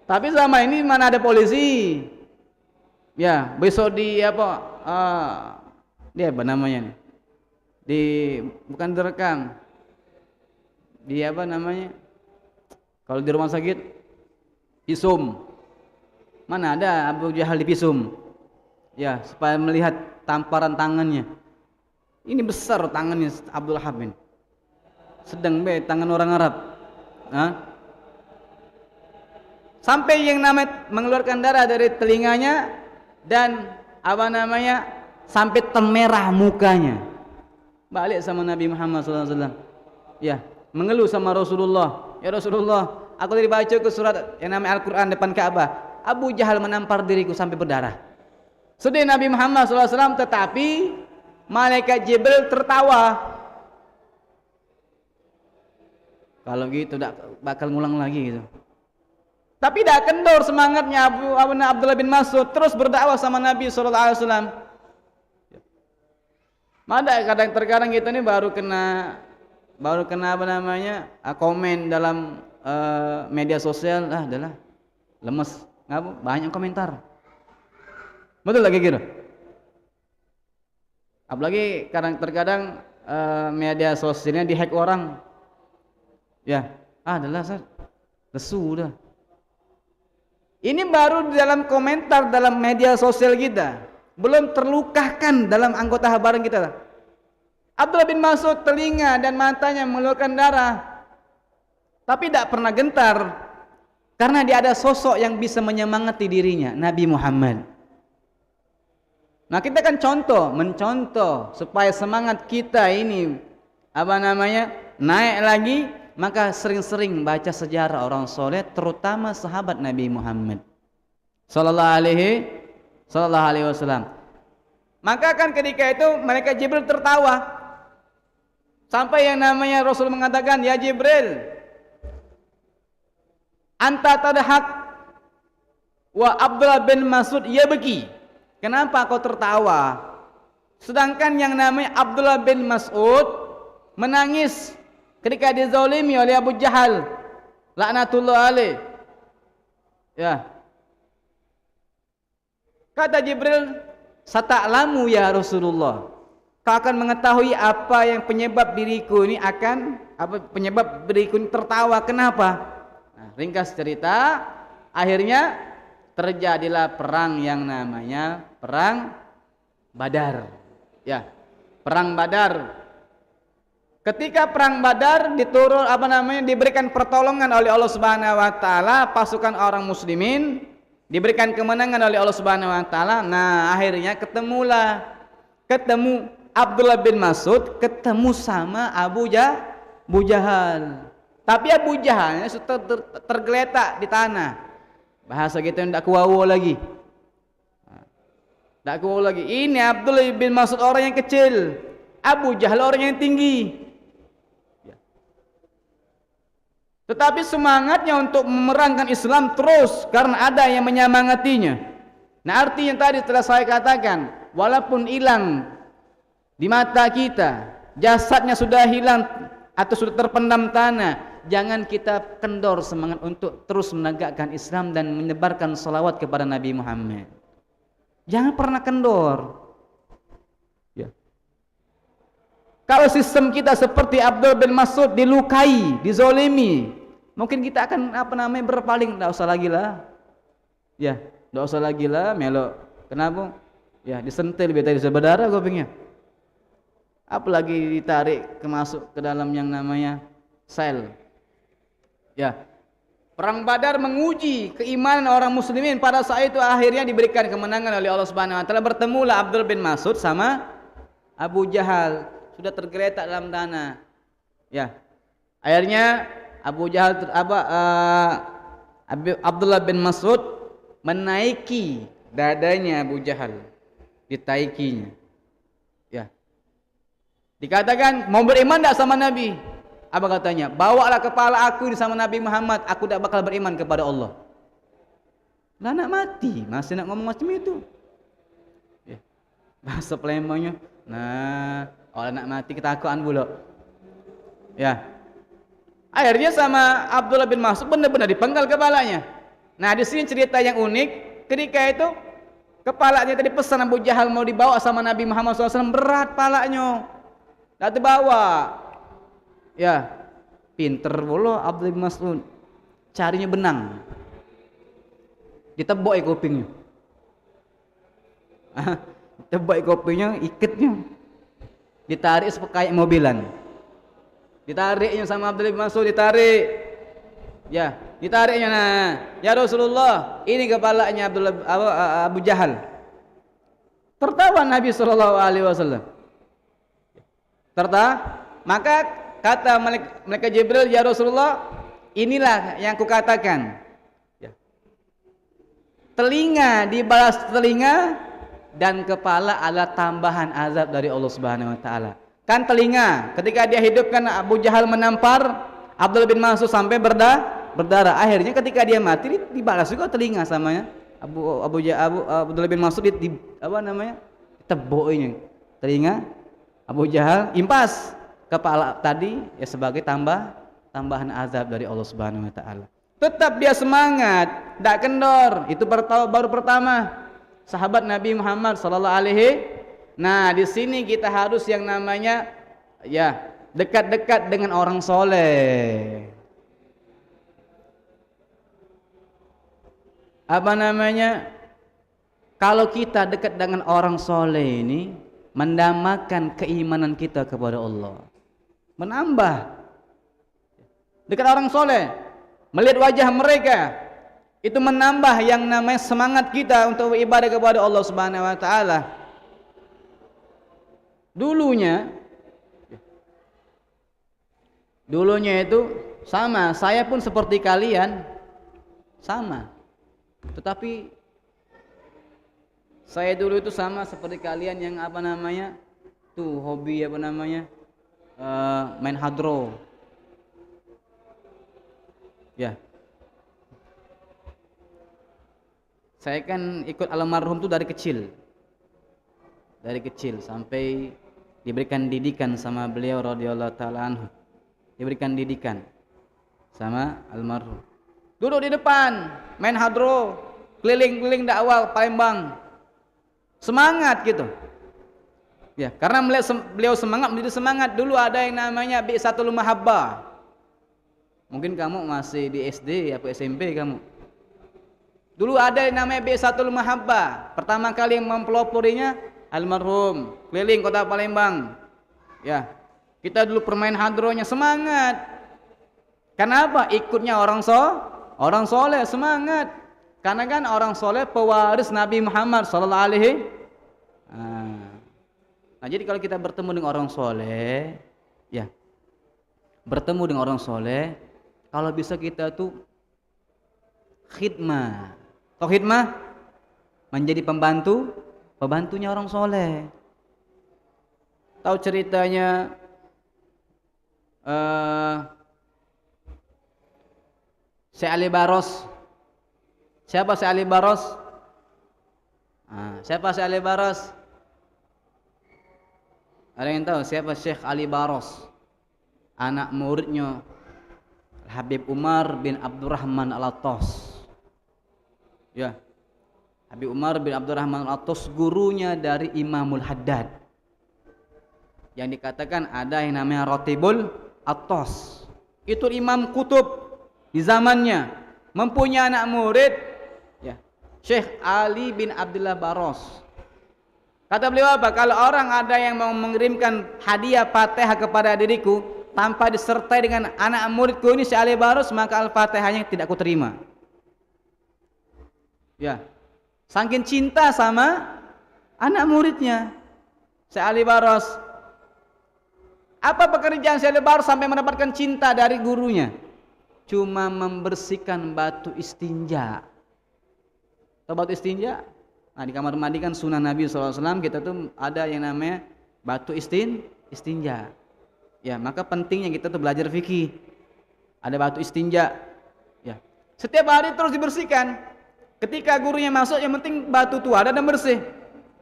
Tapi selama ini mana ada polisi? Ya, besok di apa? Dia apa namanya nih? Bukan direkam. Di apa namanya? Kalau di rumah sakit, visum. Mana ada Abu Jahal di visum? Ya, supaya melihat tamparan tangannya. Ini besar tangannya Abdul Habib. Sedang tangan orang Arab. Sampai yang namanya mengeluarkan darah dari telinganya dan apa namanya sampai termerah mukanya. Balik sama Nabi Muhammad SAW. Ya, mengeluh sama Rasulullah. Ya Rasulullah, aku tadi baca ke surat yang namanya Al-Quran depan Ka'bah. Abu Jahal menampar diriku sampai berdarah. Sedih Nabi Muhammad SAW, tetapi malaikat Jibril tertawa. Kalau gitu tak bakal ngulang lagi gitu. Tapi dah kendor semangatnya Abdullah bin Mas'ud, terus berdakwah sama Nabi SAW. Ada terkadang kita ini baru kena apa namanya komen dalam media sosial, adalah lemes, banyak komentar. Betul lagi gitu. Apalagi terkadang media sosialnya dihack orang. Ya, adalah lesu dah. Ini baru dalam komentar dalam media sosial kita, belum terlukakan dalam anggota habaran kita. Abdullah bin Mas'ud telinga dan matanya mengeluarkan darah, tapi tidak pernah gentar karena dia ada sosok yang bisa menyemangati dirinya, Nabi Muhammad. Nah, kita kan mencontoh supaya semangat kita ini apa namanya naik lagi. Maka sering-sering baca sejarah orang soleh, terutama sahabat Nabi Muhammad sallallahu alaihi wasallam. Maka kan ketika itu malaikat Jibril tertawa, sampai yang namanya Rasul mengatakan, ya Jibril, anta tadhak wa Abdullah bin Mas'ud yabki. Kenapa kau tertawa? Sedangkan yang namanya Abdullah bin Mas'ud menangis ketika dizalimi oleh Abu Jahal laknatullah alaih. Ya. Kata Jibril, sata'lamu ya Rasulullah, kau akan mengetahui apa yang penyebab diriku ini tertawa. Kenapa? Nah, ringkas cerita, akhirnya terjadilah perang yang namanya perang Badar. Ya, perang Badar. Ketika perang Badar diberikan pertolongan oleh Allah Subhanahu wa taala, pasukan orang muslimin diberikan kemenangan oleh Allah Subhanahu wa taala. Nah, akhirnya ketemu Abdullah bin Mas'ud ketemu sama Abu Jahal. Tapi Abu Jahalnya sudah tergeletak di tanah. Bahasa kita tidak kuwawo lagi. Tak kuwawo lagi. Ini Abdullah bin Mas'ud orang yang kecil, Abu Jahal orang yang tinggi. tetapi semangatnya untuk memerangkan Islam terus karena ada yang menyemangatinya. Nah, arti yang tadi telah saya katakan, walaupun hilang di mata kita, jasadnya sudah hilang atau sudah terpendam tanah, jangan kita kendor semangat untuk terus menegakkan Islam dan menyebarkan salawat kepada Nabi Muhammad. Jangan pernah kendor. Ya. Kalau sistem kita seperti Abdul bin Mas'ud, dilukai, dizolimi, mungkin kita akan berpaling. Tidak usah lagi lah. Ya, tidak usah lagi lah melok. Kenapa? Ya, disentil biar tadi berdarah kupingnya. Apalagi ditarik masuk ke dalam yang namanya sel. Ya. Perang Badar menguji keimanan orang muslimin. Pada saat itu akhirnya diberikan kemenangan oleh Allah Subhanahu wa taala. Bertemulah Abdul bin Mas'ud sama Abu Jahal, sudah tergeletak dalam tanah. Ya. Akhirnya Abdullah bin Mas'ud menaiki dadanya Abu Jahal, ditaikinya. Ya. Dikatakan, mau beriman tak sama Nabi? Apa katanya? Bawalah kepala aku sama Nabi Muhammad, aku tak bakal beriman kepada Allah. Lah nak mati, masih nak ngomong macam itu. Ya. Bahasa Palembangnya, nah, orang nak mati ketakutan pula. Ya. Akhirnya sama Abdullah bin Mas'ud benar-benar dipenggal kepalanya. Nah, di sini cerita yang unik, ketika itu kepalanya tadi pesan Abu Jahal mau dibawa sama Nabi Muhammad SAW, berat palanya. Tak terbawa. Ya, pinter pula Abdullah bin Mas'ud. Carinya benang. Ditebok kupingnya. Tebak kupingnya, ikatnya. Ditarik seperti kayak mobilan. Ditariknya sama Abdullah bin Mas'ud, ditarik. Ya, ditariknya. Nah, ya Rasulullah, ini kepalanya Abu Jahal. Tertawa Nabi SAW. Maka kata malaikat Jibril, ya Rasulullah, inilah yang kukatakan. Ya. Telinga dibalas telinga dan kepala adalah tambahan azab dari Allah Subhanahu wa taala. Kan telinga ketika dia hidupkan Abu Jahal menampar Abdullah bin Mas'ud sampai berdarah. Akhirnya ketika dia mati dibalas juga telinga samanya. Abdullah bin Mas'ud diteboknya telinga Abu Jahal, impas. Kepala tadi ya sebagai tambahan azab dari Allah Subhanahu wa taala. Tetap dia semangat, tidak kendor. Itu baru pertama sahabat Nabi Muhammad sallallahu alaihi. Nah, di sini kita harus yang namanya ya dekat-dekat dengan orang soleh. Kalau kita dekat dengan orang soleh ini mendamakan keimanan kita kepada Allah. Menambah dekat orang soleh, melihat wajah mereka itu menambah yang namanya semangat kita untuk beribadah kepada Allah Subhanahu wa taala. Dulunya itu sama, saya pun seperti kalian sama. Tetapi saya dulu itu sama seperti kalian yang hobi main hadro. Ya. Saya kan ikut almarhum tuh dari kecil. Dari kecil sampai diberikan didikan sama beliau radhiyallahu taala anhu. Diberikan didikan sama almarhum. Duduk di depan, main hadro, keliling-keliling dakwah Palembang. Semangat gitu. Ya, karena melihat beliau semangat, menjadi semangat. Dulu ada yang namanya Bi'satul Mahabbah. Mungkin kamu masih di SD atau SMP kamu. Dulu ada yang namanya Bi'satul Mahabbah. Pertama kali yang mempeloporinya almarhum, keliling kota Palembang. Ya, kita dulu permain hadronya semangat. Kenapa? Ikutnya orang soleh semangat. Karena kan orang soleh pewaris Nabi Muhammad sallallahu alaihi. Nah, jadi kalau kita bertemu dengan orang soleh, ya, bertemu dengan orang soleh, kalau bisa kita tuh khidmah. Tahu khidmah? Menjadi pembantunya orang soleh. Tahu ceritanya Syekh Ali Baros. Siapa Syekh Ali Baros? Siapa Syekh Ali Baros? Ada yang tahu siapa Syekh Ali Baros? Anak muridnya Habib Umar bin Abdurrahman Al-Attas. Ya. Habib Umar bin Abdurrahman Al-Attas gurunya dari Imamul Haddad. Yang dikatakan ada yang namanya Ratibul Attas. Itu imam kutub di zamannya, mempunyai anak murid ya, Syekh Ali bin Abdullah Baros. Kata beliau apa? Kalau orang ada yang mau mengirimkan hadiah Fatihah kepada diriku tanpa disertai dengan anak muridku ini Syekh Ali Baros, maka Al-Fatihahnya tidak kuterima. Ya. Saking cinta sama anak muridnya Syekh Ali Baros. Apa pekerjaan Syekh Ali Baros sampai mendapatkan cinta dari gurunya? Cuma membersihkan batu istinja. Tahu batu istinja? Nah, di kamar mandi kan sunnah Nabi SAW kita tuh ada yang namanya batu istinja. Ya, maka pentingnya kita tuh belajar fikih. Ada batu istinja. Ya. Setiap hari terus dibersihkan. Ketika gurunya masuk, yang penting batu itu ada dan bersih.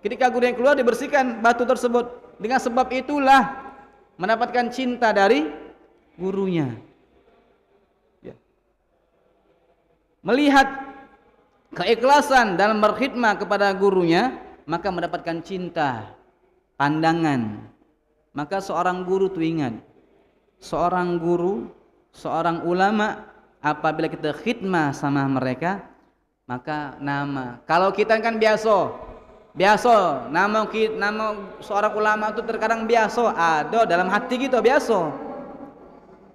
Ketika gurunya keluar, dibersihkan batu tersebut. Dengan sebab itulah mendapatkan cinta dari gurunya. Ya. Melihat keikhlasan dalam berkhidmat kepada gurunya, maka mendapatkan cinta, pandangan. Maka seorang guru itu ingat, seorang guru, seorang ulama, apabila kita khidmat sama mereka, maka nama. Kalau kita kan biasa nama seorang ulama itu terkadang biasa, ada dalam hati kita biasa.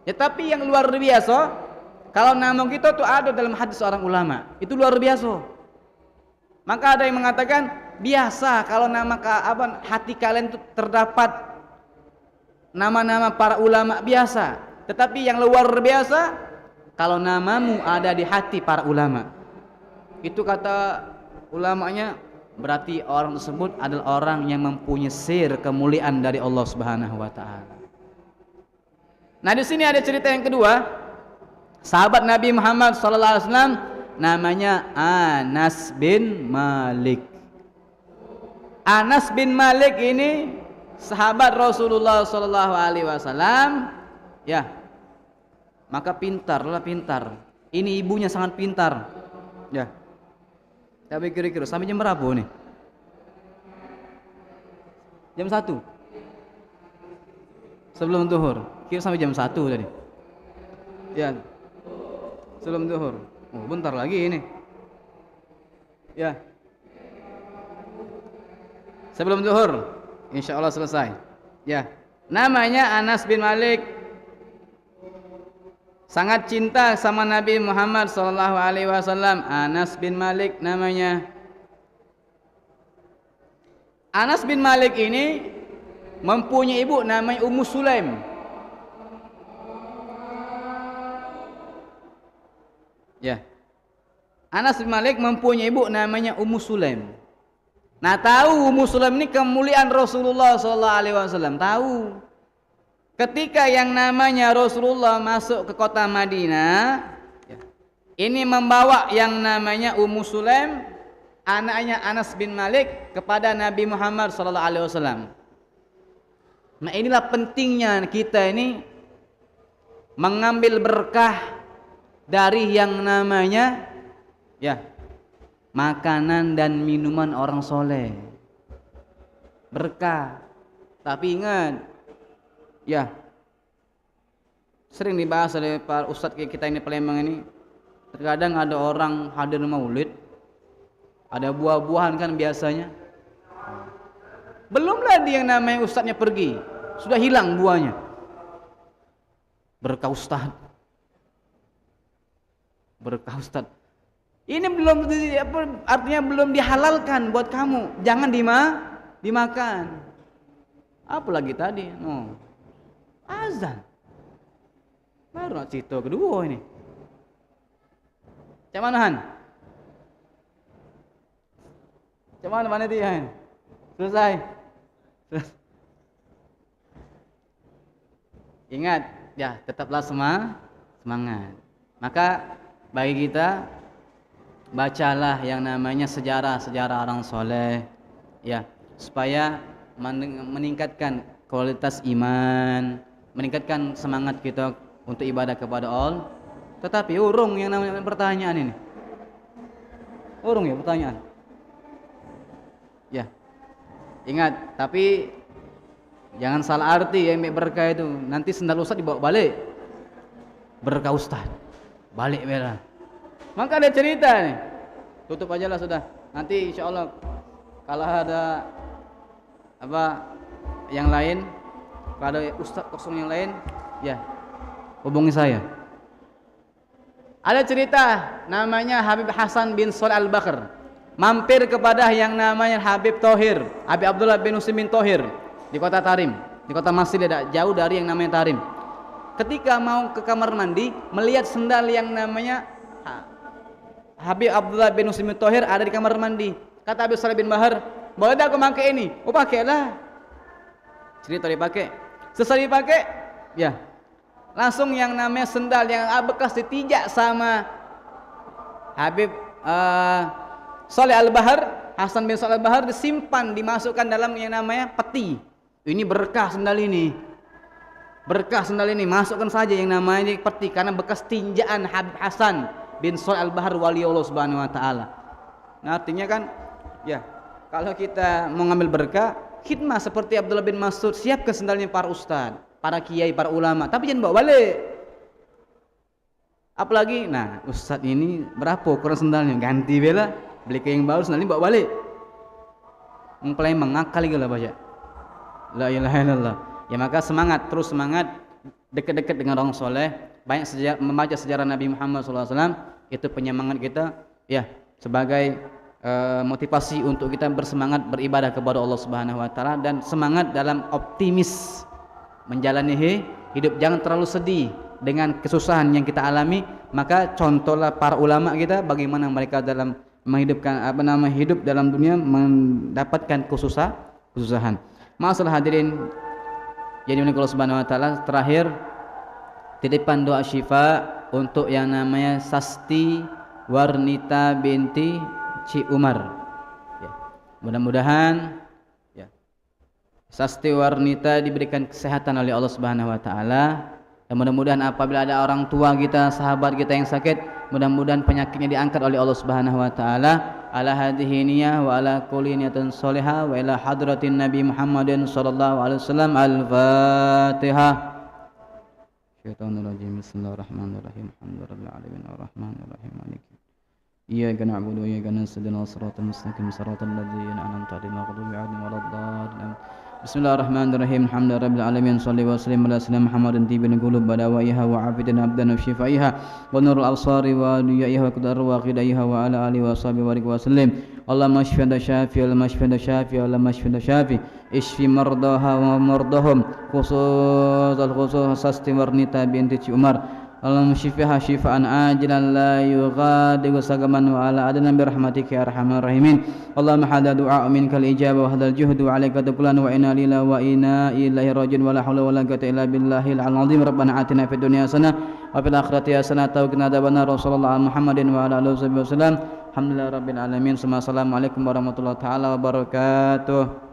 Ya tapi yang luar biasa, kalau nama kita tuh ada dalam hati seorang ulama, itu luar biasa. Maka ada yang mengatakan biasa kalau nama hati kalian itu terdapat nama-nama para ulama biasa. Tetapi yang luar biasa kalau namamu ada di hati para ulama. Itu kata ulamanya, berarti orang tersebut adalah orang yang mempunyai sir kemuliaan dari Allah Subhanahu wa taala. Nah, di sini ada cerita yang kedua. Sahabat Nabi Muhammad SAW namanya Anas bin Malik. Anas bin Malik ini sahabat Rasulullah SAW. Ya, maka pintar. Ini ibunya sangat pintar. Ya, tapi kira-kira sampai jam berapa nih? Jam 1 sebelum zuhur. Kira sampai jam 1 tadi. Ya, sebelum zuhur. Oh, bentar lagi ini. Ya. Sebelum zuhur insyaallah selesai. Ya. Namanya Anas bin Malik. Sangat cinta sama Nabi Muhammad sallallahu alaihi wasallam. Anas bin Malik namanya. Anas bin Malik ini mempunyai ibu namanya Ummu Sulaim. Ya. Anas bin Malik mempunyai ibu namanya Ummu Sulaim. Nah, tahu Ummu Sulaim ini kemuliaan Rasulullah SAW. Tahu. Ketika yang namanya Rasulullah masuk ke kota Madinah, ya, ini membawa yang namanya Ummu Sulaim, anaknya Anas bin Malik, kepada Nabi Muhammad SAW. Nah, inilah pentingnya kita ini mengambil berkah dari yang namanya ya makanan dan minuman orang soleh, berkah. Tapi ingat ya, sering dibahas oleh para ustadz kita ini Palembang ini, terkadang ada orang hadir maulid, ada buah-buahan kan biasanya, belum lagi yang namanya ustadznya pergi, sudah hilang buahnya. Berkah ustadz, berkah ustadz. Ini belum artinya belum dihalalkan buat kamu, jangan dimakan. Apalagi tadi, azan. Baru cerita kedua ini. Cak mana Han? Cak mana dia Han? Selesai. Ingat, ya tetaplah semangat. Maka bagi kita, bacalah yang namanya sejarah-sejarah orang soleh, ya, supaya meningkatkan kualitas iman, meningkatkan semangat kita untuk ibadah kepada Allah. Tetapi urung yang namanya pertanyaan ini, urung ya pertanyaan, ya. Ingat, tapi jangan salah arti ya, berkah itu nanti sendal ustaz dibawa balik, berkah ustaz balik bela. Maka ada cerita nih, tutup aja lah sudah. Nanti insya Allah kalau ada apa yang lain, kalau ada ustaz kosong yang lain, ya hubungi saya. Ada cerita namanya Habib Hasan bin Shalih Al-Bakr mampir kepada yang namanya Habib Thohir, Habib Abdullah bin Husain bin Thohir di kota Tarim, di kota Masjid, tidak jauh dari yang namanya Tarim. Ketika mau ke kamar mandi, melihat sendal yang namanya Habib Abdullah bin Husain bin Thohir ada di kamar mandi. Kata Habib Shalih bin Bahar, boleh tak aku pakai ini? Oh pakailah. Cerita dipakai. Setelah dipakai, ya langsung yang namanya sendal yang bekas ditijak sama Habib Shalih Al-Bahar, Hasan bin Shalih Al-Bahar, disimpan, dimasukkan dalam yang namanya peti. Ini berkah sendal ini, berkah sendal ini, masukkan saja yang namanya peti karena bekas tinjaan Habib Hasan bin Shalih Al-Bahar wali Allah Subhanahu wa taala. Nah, artinya kan ya, kalau kita mau ngambil berkah, khidmah seperti Abdullah bin Mas'ud, siapkan sendalnya para ustaz, para kiai, para ulama, tapi jangan bawa balik. Apalagi, nah ustaz ini berapa ukuran sendalnya, ganti bela, beli ke yang baru, sendalnya bawa balik. Mempelai mengakali gila baca. La ilaha illallah. Ya maka semangat, terus semangat, dekat-dekat dengan orang soleh, banyak membaca sejarah Nabi Muhammad SAW, itu penyemangat kita, ya, sebagai motivasi untuk kita bersemangat beribadah kepada Allah Subhanahu wa taala dan semangat dalam optimis menjalani hidup. Jangan terlalu sedih dengan kesusahan yang kita alami. Maka contohlah para ulama kita, bagaimana mereka dalam menghidupkan hidup dalam dunia mendapatkan kesusahan. Masalah hadirin jadi Allah Subhanahu wa taala, terakhir titipan doa syifa untuk yang namanya Sasti Warnita binti Ci Umar, ya. Mudah-mudahan ya, Sasti Warnita diberikan kesehatan oleh Allah Subhanahu wa taala. Dan mudah-mudahan apabila ada orang tua kita, sahabat kita yang sakit, mudah-mudahan penyakitnya diangkat oleh Allah Subhanahu wa taala. Ala hadhihi niyah wa ala kulli niyatin shalihah wa ila hadratin Nabi Muhammadin sallallahu alaihi wasallam. Al-Fatihah. Syaitanir rajim. Bismillahirrahmanirrahim. Alhamdulillahirabbil alamin arrahmanir rahim maliki iyyaka na'budu wa iyyaka nasta'in shiratal mustaqim shiratal ladzina an'amta 'alaihim ghairil maghdubi 'alaihim waladdallin. Bismillahirrahmanirrahim. Alhamdulillahirabbil alamin. Shalli wa sallim ala sayyidina Muhammadin tibbil qulub badawaiha wa 'afidan abdan wa shifaiha wa nurul absari wa diyaiha wa qadar wa qidaiha wa ala alihi wa sahbihi wa sallim. Allahumma shfi anta syafi Allahumma shfi anta syafi Allahumma shfi anta syafi ishfi mardaha wa mardahum khusus Sasti Warnita binti Ci Umar. Allahumma shfiha shifaan ajilan la yughadiru saqaman wa ala adna bi rahmatika ya arhamar rahimin. Allahumma hadha du'a minkal ijabah wa hadal juhdu alayka tuqlan wa inna lillahi wa inna ilaihi raji'un wa la haula wa la quwwata illa billahil azim. Rabbana atina fid dunya hasanah wa fil akhirati hasanah wa qina adzabannar. Rasulullah Muhammadin wa ala alihi wasallam. Alhamdulillahirabbil alamin. Assalamualaikum warahmatullahi taala wabarakatuh.